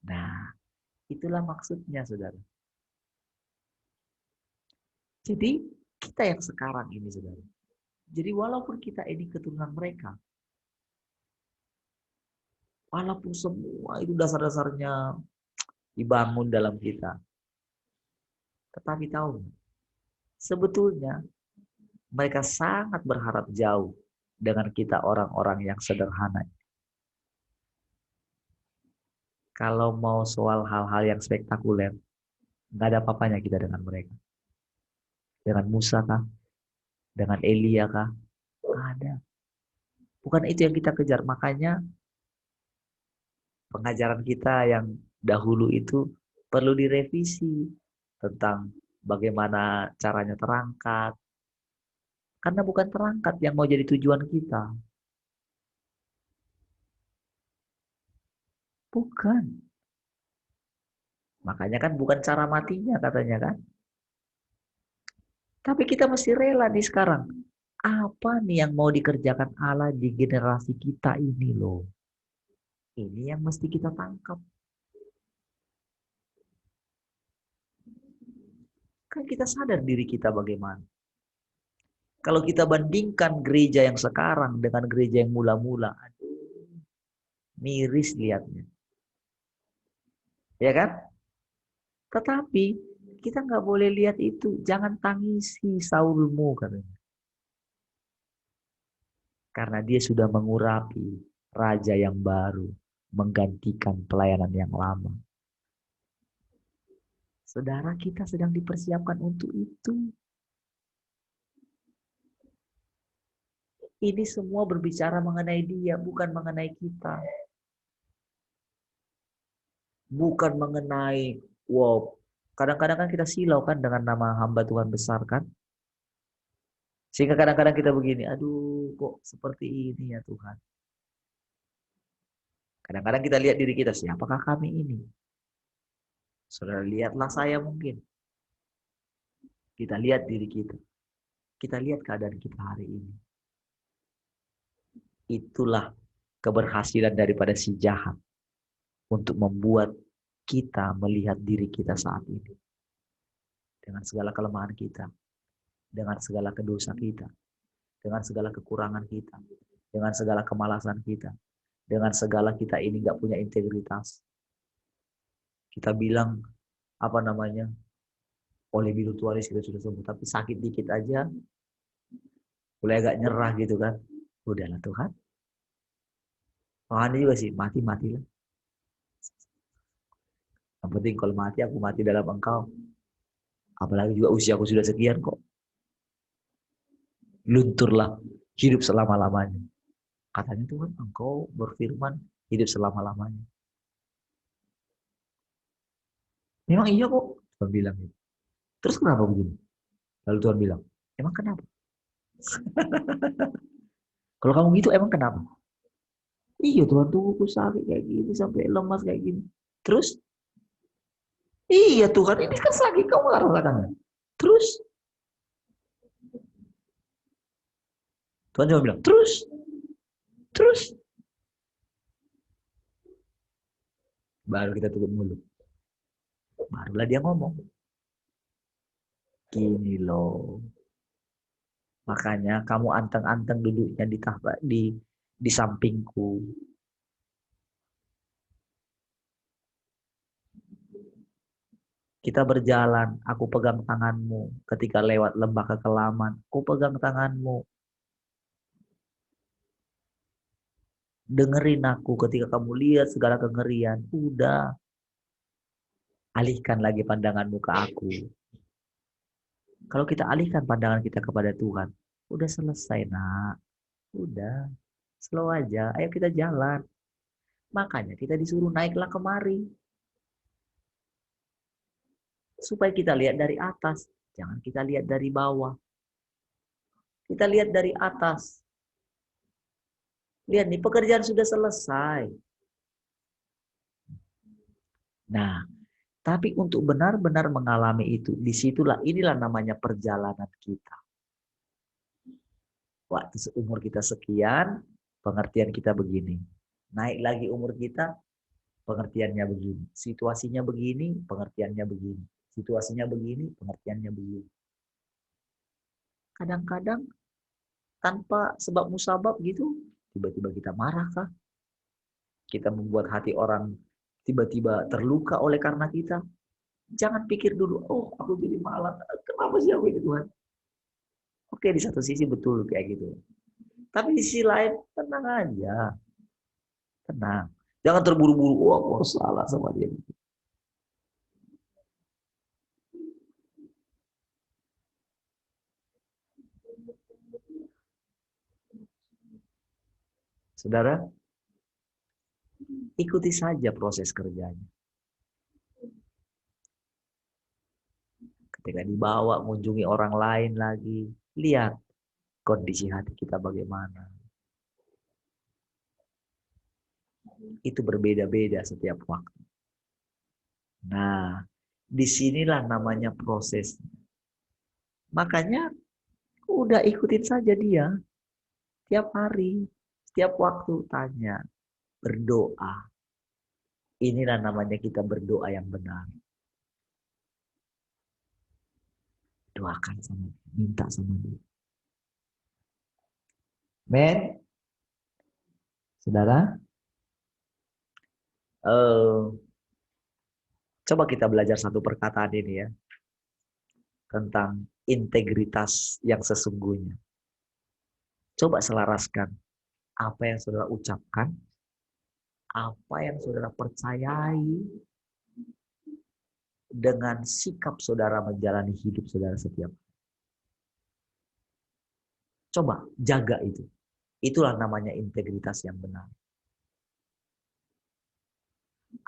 Nah, itulah maksudnya saudara. Jadi kita yang sekarang ini saudara. Jadi walaupun kita ini keturunan mereka, walaupun semua itu dasar-dasarnya dibangun dalam kita, tetapi tahu, sebetulnya mereka sangat berharap jauh dengan kita orang-orang yang sederhana. Kalau mau soal hal-hal yang spektakuler, nggak ada apa-apanya kita dengan mereka. Dengan Musa kah? Dengan Elia kah? Nggak ada. Bukan itu yang kita kejar. Makanya pengajaran kita yang dahulu itu perlu direvisi tentang bagaimana caranya terangkat. Karena bukan terangkat yang mau jadi tujuan kita. Bukan. Makanya kan bukan cara matinya katanya kan. Tapi kita mesti rela nih sekarang. Apa nih yang mau dikerjakan Allah di generasi kita ini loh. Ini yang mesti kita tangkap. Kan kita sadar diri kita bagaimana. Kalau kita bandingkan gereja yang sekarang dengan gereja yang mula-mula, aduh, miris lihatnya. Ya kan? Tetapi kita nggak boleh lihat itu. Jangan tangisi Saulmu katanya. Karena dia sudah mengurapi raja yang baru, menggantikan pelayanan yang lama. Saudara, kita sedang dipersiapkan untuk itu. Ini semua berbicara mengenai dia, bukan mengenai kita. Bukan mengenai, wow, kadang-kadang kan kita silau kan dengan nama hamba Tuhan besar kan. Sehingga kadang-kadang kita begini, aduh kok seperti ini ya Tuhan. Kadang-kadang kita lihat diri kita, siapakah kami ini? Saudara, lihatlah saya mungkin. Kita lihat diri kita. Kita lihat keadaan kita hari ini. Itulah keberhasilan daripada si jahat. Untuk membuat kita melihat diri kita saat ini. Dengan segala kelemahan kita. Dengan segala kedosa kita. Dengan segala kekurangan kita. Dengan segala kemalasan kita. Dengan segala kita ini gak punya integritas. Kita bilang, apa namanya, oleh spiritualis kita sudah sembuh. Tapi sakit dikit aja, mulai agak nyerah gitu kan. Udahlah Tuhan. Tuhan juga sih, mati-matilah. Yang penting kalau mati, aku mati dalam Engkau. Apalagi juga usia aku sudah sekian kok. Lunturlah, hidup selama-lamanya. Katanya Tuhan, Engkau berfirman, hidup selama-lamanya. Memang iya kok, Tuhan bilang gitu. Terus kenapa begini? Lalu Tuhan bilang, emang kenapa? Kalau kamu gitu, emang kenapa? Iya Tuhan, tubuhku sakit kayak gini, sampai lemas kayak gini. Terus? Iya Tuhan, ini kan sakit, kamu gak rasakan. Terus? Tuhan cuma bilang, terus? Baru kita tutup mulut. Barulah dia ngomong. Gini loh. Makanya kamu anteng-anteng duduknya di sampingku. Kita berjalan, aku pegang tanganmu. Ketika lewat lembah kekelaman, aku pegang tanganmu. Dengerin aku ketika kamu lihat segala kengerian. Udah. Alihkan lagi pandanganmu ke aku. Kalau kita alihkan pandangan kita kepada Tuhan, udah selesai nak. Udah. Slow aja. Ayo kita jalan. Makanya kita disuruh naiklah kemari. Supaya kita lihat dari atas. Jangan kita lihat dari bawah. Kita lihat dari atas. Lihat nih, pekerjaan sudah selesai. Nah, tapi untuk benar-benar mengalami itu, inilah namanya perjalanan kita. Waktu umur kita sekian, pengertian kita begini. Naik lagi umur kita, pengertiannya begini. Situasinya begini, pengertiannya begini. Situasinya begini, pengertiannya begini. Kadang-kadang tanpa sebab musabab gitu, tiba-tiba kita marah kah? Kita membuat hati orang tiba-tiba terluka oleh karena kita. Jangan pikir dulu, oh aku jadi malas. Kenapa sih aku ini Tuhan? Oke, di satu sisi betul kayak gitu. Tapi di sisi lain, tenang aja. Tenang. Jangan terburu-buru, oh aku harus salah sama dia. Saudara, ikuti saja proses kerjanya. Ketika dibawa mengunjungi orang lain lagi, lihat kondisi hati kita bagaimana. Itu berbeda-beda setiap waktu. Nah, disinilah namanya proses. Makanya udah ikutin saja dia. Tiap hari, setiap waktu tanya, berdoa. Inilah namanya kita berdoa yang benar. Doakan sama dia, minta sama dia. Men, saudara, coba kita belajar satu perkataan ini ya, tentang integritas yang sesungguhnya. Coba selaraskan apa yang saudara ucapkan, apa yang saudara percayai, dengan sikap saudara menjalani hidup saudara setiap hari. Coba jaga itu. Itulah namanya integritas yang benar.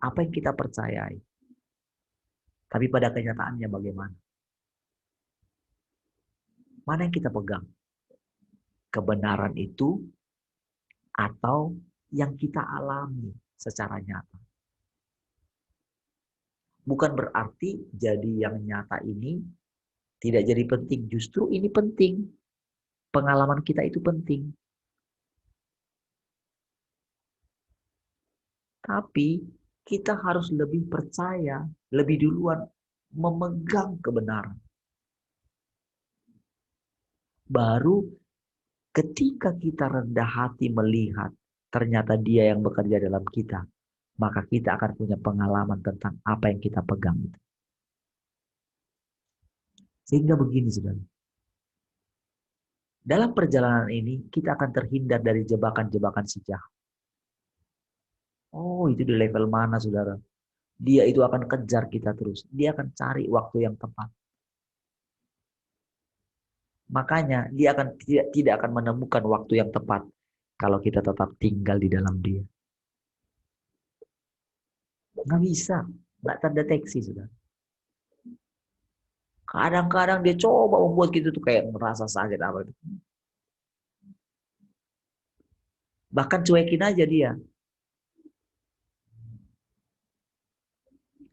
Apa yang kita percayai. Tapi pada kenyataannya bagaimana? Mana yang kita pegang? Kebenaran itu atau yang kita alami secara nyata. Bukan berarti jadi yang nyata ini tidak jadi penting. Justru ini penting. Pengalaman kita itu penting. Tapi kita harus lebih percaya, lebih duluan memegang kebenaran. Baru ketika kita rendah hati melihat ternyata dia yang bekerja dalam kita, maka kita akan punya pengalaman tentang apa yang kita pegang itu. Sehingga begini saudara. Dalam perjalanan ini kita akan terhindar dari jebakan-jebakan si jahat. Oh, itu di level mana saudara? Dia itu akan kejar kita terus. Dia akan cari waktu yang tepat. Makanya dia akan tidak akan menemukan waktu yang tepat kalau kita tetap tinggal di dalam dia. Nggak bisa, nggak terdeteksi sudah. Kadang-kadang dia coba membuat kita tuh kayak merasa sakit apa itu. Bahkan cuekin aja dia.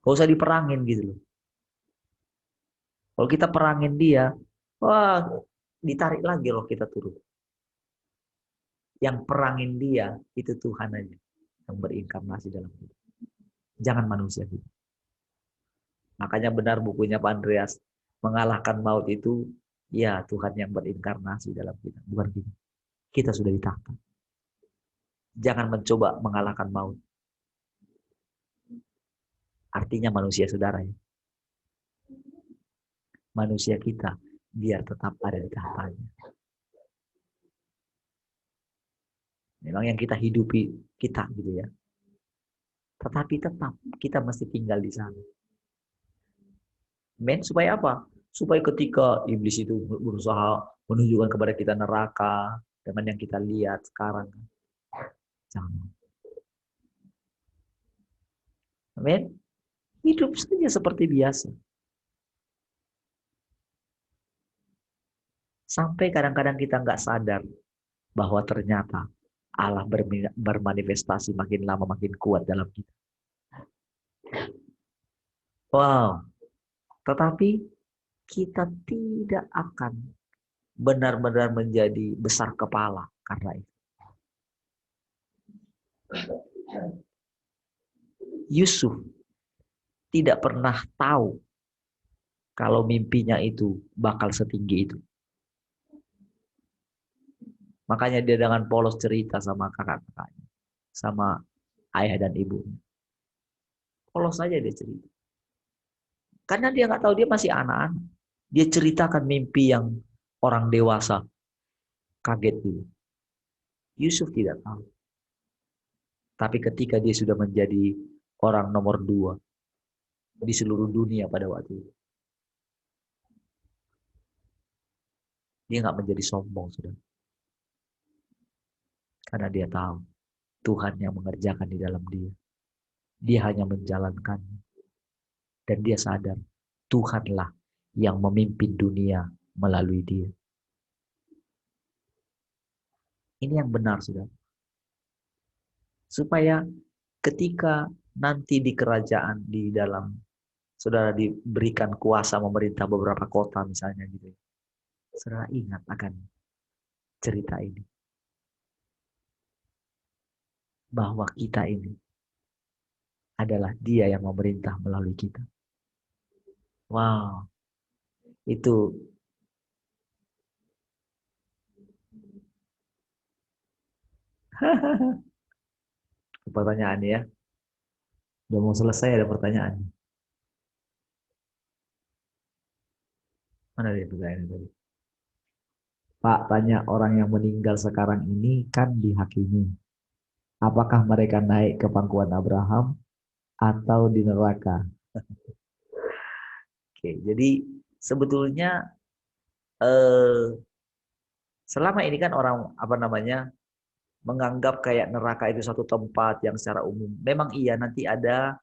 Gak usah diperangin gitu loh. Kalau kita perangin dia, wah ditarik lagi loh kita turun. Yang perangin dia itu Tuhan aja yang berinkarnasi dalam hidup. Jangan manusia gitu. Makanya benar bukunya Pak Andreas, mengalahkan maut itu ya Tuhan yang berinkarnasi dalam kita, bukan kita. Kita sudah ditahta. Jangan mencoba mengalahkan maut. Artinya manusia saudara ya. Manusia kita biar tetap ada di tahtanya. Memang yang kita hidupi kita gitu ya. Tetapi tetap kita mesti tinggal di sana. Men, supaya apa? Supaya ketika iblis itu berusaha menunjukkan kepada kita neraka dengan yang kita lihat sekarang. Jangan. Amin. Hidup saja seperti biasa. Sampai kadang-kadang kita nggak sadar bahwa ternyata Allah bermanifestasi makin lama makin kuat dalam kita. Wow. Tetapi kita tidak akan benar-benar menjadi besar kepala karena itu. Yusuf tidak pernah tahu kalau mimpinya itu bakal setinggi itu. Makanya dia dengan polos cerita sama kakak-kakaknya, sama ayah dan ibunya. Polos saja dia cerita. Karena dia nggak tahu, dia masih anak-anak. Dia ceritakan mimpi yang orang dewasa kaget dulu. Yusuf tidak tahu. Tapi ketika dia sudah menjadi orang nomor 2 di seluruh dunia pada waktu itu, dia nggak menjadi sombong, sudah. Karena dia tahu Tuhan yang mengerjakan di dalam dia. Dia hanya menjalankannya. Dan dia sadar Tuhanlah yang memimpin dunia melalui dia. Ini yang benar, sudah. Supaya ketika nanti di kerajaan, di dalam saudara diberikan kuasa memerintah beberapa kota misalnya gitu, saudara ingat akan cerita ini. Bahwa kita ini adalah dia yang memerintah melalui kita. Wow. Itu pertanyaan ya. Udah mau selesai, ada pertanyaan. Mana dia pertanyaan tadi? Pak, tanya, orang yang meninggal sekarang ini kan dihakimi. Apakah mereka naik ke pangkuan Abraham atau di neraka? Oke, jadi sebetulnya selama ini kan orang menganggap kayak neraka itu suatu tempat yang secara umum. Memang iya, nanti ada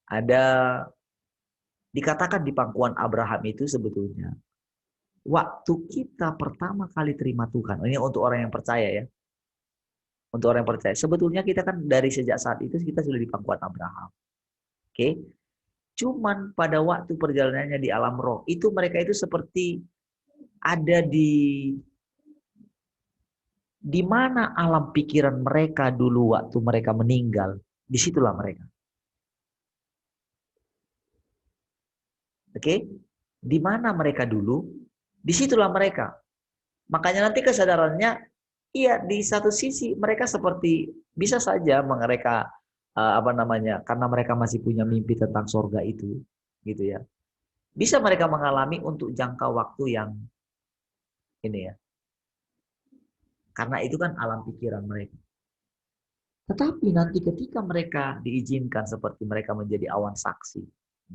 ada dikatakan di pangkuan Abraham itu sebetulnya waktu kita pertama kali terima Tuhan. Ini untuk orang yang percaya ya. Untuk orang yang percaya. Sebetulnya kita kan dari sejak saat itu kita sudah di pangkuan Abraham. Oke. Cuman pada waktu perjalanannya di alam roh, itu mereka itu seperti ada di mana alam pikiran mereka dulu waktu mereka meninggal. Disitulah mereka. Oke. Di mana mereka dulu, disitulah mereka. Makanya nanti kesadarannya, iya, di satu sisi mereka seperti bisa saja mereka karena mereka masih punya mimpi tentang surga itu, gitu ya. Bisa mereka mengalami untuk jangka waktu yang ini ya. Karena itu kan alam pikiran mereka. Tetapi nanti ketika mereka diizinkan seperti mereka menjadi awan saksi,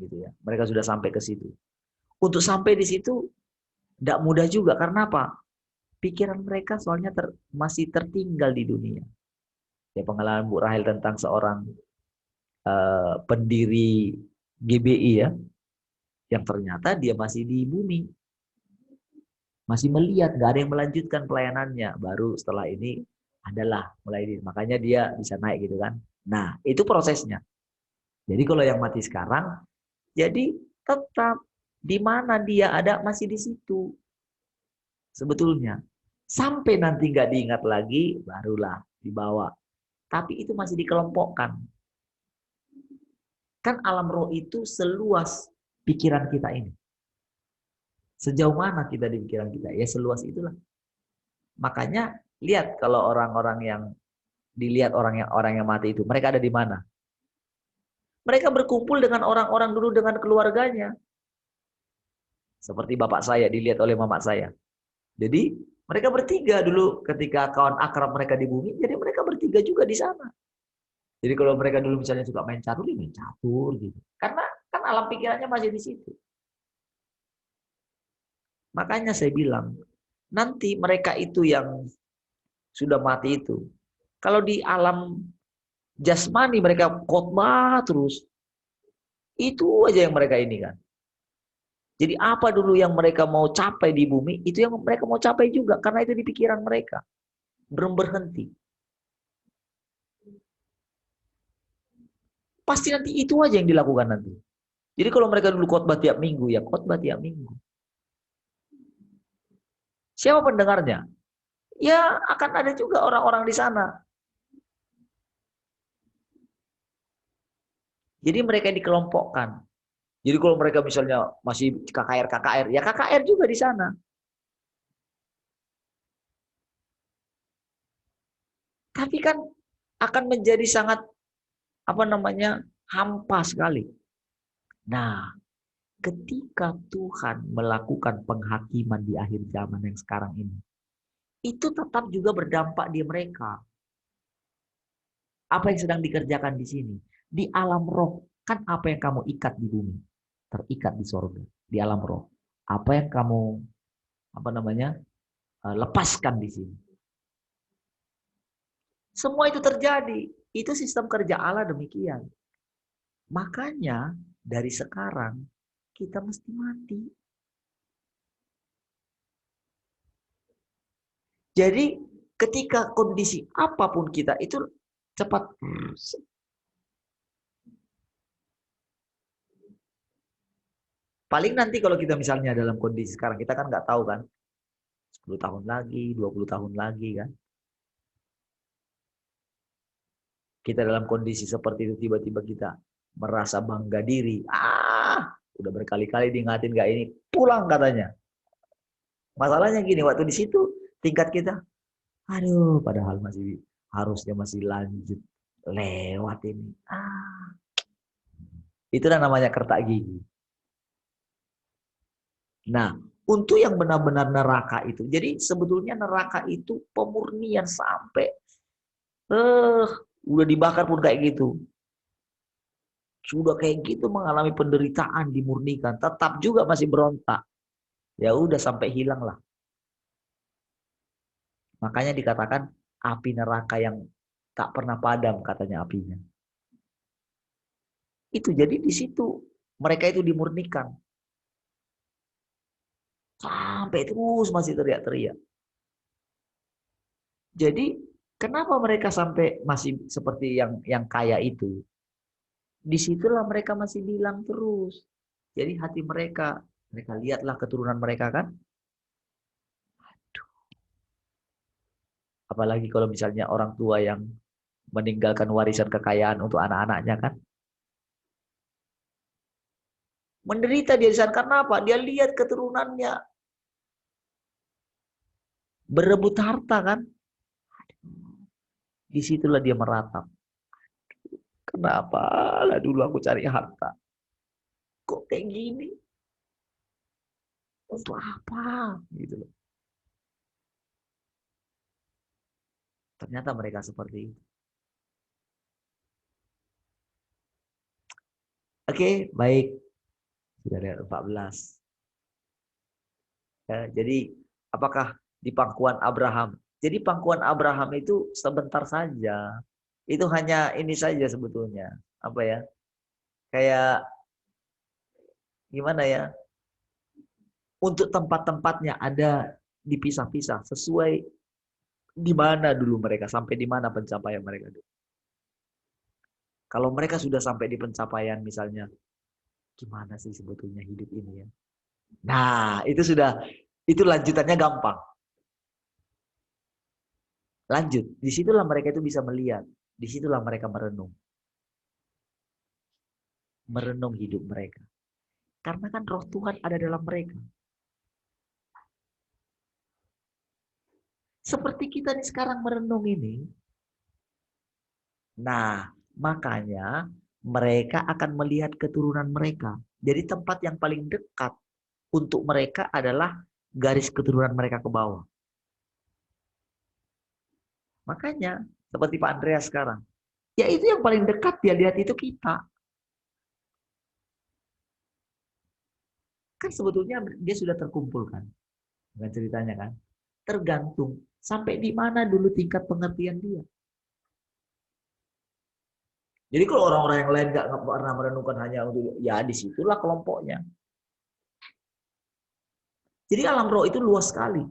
gitu ya. Mereka sudah sampai ke situ. Untuk sampai di situ tidak mudah juga, karena apa? Pikiran mereka soalnya masih tertinggal di dunia. Ya, pengalaman Bu Rahel tentang seorang pendiri GBI ya, yang ternyata dia masih di bumi, masih melihat, nggak ada yang melanjutkan pelayanannya. Baru setelah ini adalah mulai makanya dia bisa naik gitu kan. Nah, itu prosesnya. Jadi kalau yang mati sekarang, jadi tetap di mana dia ada masih di situ. Sebetulnya. Sampai nanti nggak diingat lagi, barulah dibawa. Tapi itu masih dikelompokkan. Kan alam roh itu seluas pikiran kita ini. Sejauh mana kita di pikiran kita? Ya seluas itulah. Makanya lihat kalau orang-orang yang dilihat orang yang mati itu, mereka ada di mana? Mereka berkumpul dengan orang-orang dulu dengan keluarganya. Seperti bapak saya dilihat oleh mama saya. Jadi mereka bertiga dulu ketika kawan akrab mereka di bumi, jadi mereka bertiga juga di sana. Jadi kalau mereka dulu misalnya suka main catur gitu. Karena kan alam pikirannya masih di situ. Makanya saya bilang, nanti mereka itu yang sudah mati itu, kalau di alam jasmani mereka khotbah terus, itu aja yang mereka ini kan. Jadi apa dulu yang mereka mau capai di bumi, itu yang mereka mau capai juga. Karena itu di pikiran mereka. Belum berhenti. Pasti nanti itu aja yang dilakukan nanti. Jadi kalau mereka dulu khotbah tiap minggu, ya khotbah tiap minggu. Siapa pendengarnya? Ya akan ada juga orang-orang di sana. Jadi mereka dikelompokkan. Jadi kalau mereka misalnya masih KKR, ya KKR juga di sana. Tapi kan akan menjadi sangat hampa sekali. Nah, ketika Tuhan melakukan penghakiman di akhir zaman yang sekarang ini, itu tetap juga berdampak di mereka. Apa yang sedang dikerjakan di sini? Di alam roh, kan apa yang kamu ikat di bumi, terikat di sorga, di alam roh. Apa yang kamu lepaskan di sini. Semua itu terjadi. Itu sistem kerja Allah demikian. Makanya dari sekarang kita mesti mati. Jadi ketika kondisi apapun kita itu cepat. Paling nanti kalau kita misalnya dalam kondisi sekarang, kita kan nggak tahu kan. 10 tahun lagi, 20 tahun lagi kan. Kita dalam kondisi seperti itu tiba-tiba kita merasa bangga diri. Udah berkali-kali diingatin nggak ini, pulang katanya. Masalahnya gini, waktu di situ tingkat kita, aduh, padahal harusnya masih lanjut lewat ini. Itulah namanya kertak gigi. Nah, untuk yang benar-benar neraka itu, jadi sebetulnya neraka itu pemurnian sampai udah dibakar pun kayak gitu. Sudah kayak gitu mengalami penderitaan, dimurnikan, tetap juga masih berontak. Ya udah sampai hilang lah. Makanya dikatakan api neraka yang tak pernah padam katanya apinya. Itu jadi di situ mereka itu dimurnikan. Sampai terus masih teriak-teriak. Jadi kenapa mereka sampai masih seperti yang kaya itu? Disitulah mereka masih bilang terus. Jadi hati mereka lihatlah keturunan mereka kan. Aduh. Apalagi kalau misalnya orang tua yang meninggalkan warisan kekayaan untuk anak-anaknya kan. Menderita dia di sana karena apa? Dia lihat keturunannya berebut harta kan. Disitulah dia meratap. Kenapa lah dulu aku cari harta? Kok kayak gini? Untuk apa? Gitu loh. Ternyata mereka seperti itu. Oke, baik. Sudah ada 14. Ya, jadi apakah di pangkuan Abraham? Jadi pangkuan Abraham itu sebentar saja. Itu hanya ini saja sebetulnya. Apa ya? Kayak gimana ya? Untuk tempat-tempatnya ada dipisah-pisah sesuai di mana dulu mereka, sampai di mana pencapaian mereka dulu. Kalau mereka sudah sampai di pencapaian misalnya, gimana sih sebetulnya hidup ini ya? Nah, itu lanjutannya gampang. Lanjut, disitulah mereka itu bisa melihat, disitulah mereka merenung. Merenung hidup mereka. Karena kan roh Tuhan ada dalam mereka. Seperti kita nih sekarang merenung ini. Nah, makanya mereka akan melihat keturunan mereka. Jadi tempat yang paling dekat untuk mereka adalah garis keturunan mereka ke bawah. Makanya, seperti Pak Andreas sekarang. Ya itu yang paling dekat dia lihat itu kita. Kan sebetulnya dia sudah terkumpulkan. Dengan ceritanya kan. Tergantung sampai di mana dulu tingkat pengertian dia. Jadi kalau orang-orang yang lain nggak pernah merenungkan hanya untuk, ya disitulah kelompoknya. Jadi alam roh itu luas sekali.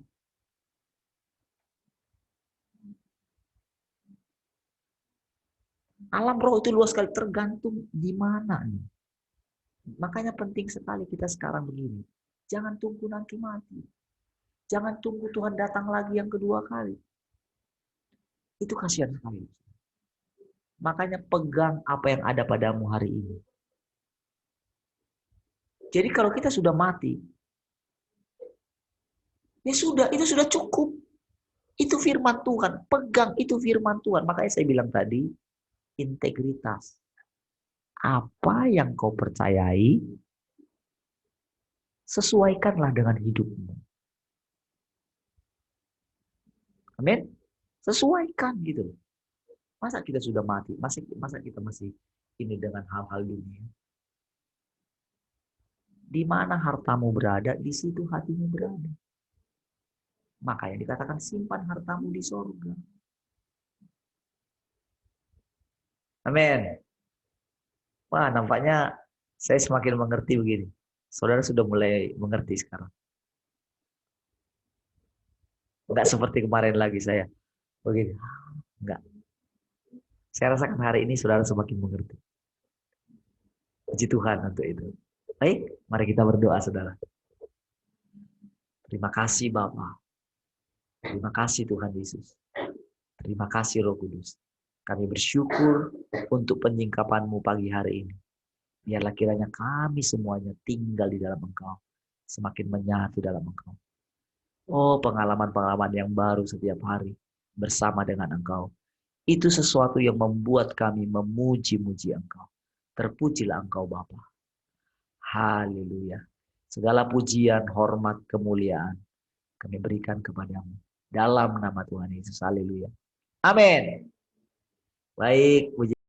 Alam roh itu luas sekali, tergantung di mana nih. Makanya penting sekali kita sekarang begini. Jangan tunggu nanti mati. Jangan tunggu Tuhan datang lagi yang kedua kali. Itu kasihan sekali. Makanya pegang apa yang ada padamu hari ini. Jadi kalau kita sudah mati, ya sudah, itu sudah cukup. Itu firman Tuhan, pegang itu firman Tuhan. Makanya saya bilang tadi, integritas. Apa yang kau percayai, sesuaikanlah dengan hidupmu. Amin. Sesuaikan gitu loh. Masa kita sudah mati? Masa kita masih ini dengan hal-hal dunia? Di mana hartamu berada, di situ hatimu berada. Makanya dikatakan simpan hartamu di sorga. Amin. Wah, nampaknya saya semakin mengerti begini. Saudara sudah mulai mengerti sekarang. Enggak seperti kemarin lagi saya. Begini. Enggak. Saya rasakan hari ini saudara semakin mengerti. Puji Tuhan untuk itu. Baik, mari kita berdoa saudara. Terima kasih Bapa. Terima kasih Tuhan Yesus. Terima kasih Roh Kudus. Kami bersyukur untuk penyingkapan-Mu pagi hari ini. Biarlah kiranya kami semuanya tinggal di dalam Engkau. Semakin menyatu dalam Engkau. Oh, pengalaman-pengalaman yang baru setiap hari bersama dengan Engkau. Itu sesuatu yang membuat kami memuji-muji Engkau. Terpujilah Engkau Bapa. Haleluya. Segala pujian, hormat, kemuliaan kami berikan kepadamu. Dalam nama Tuhan Yesus. Haleluya. Amin. Baik, puji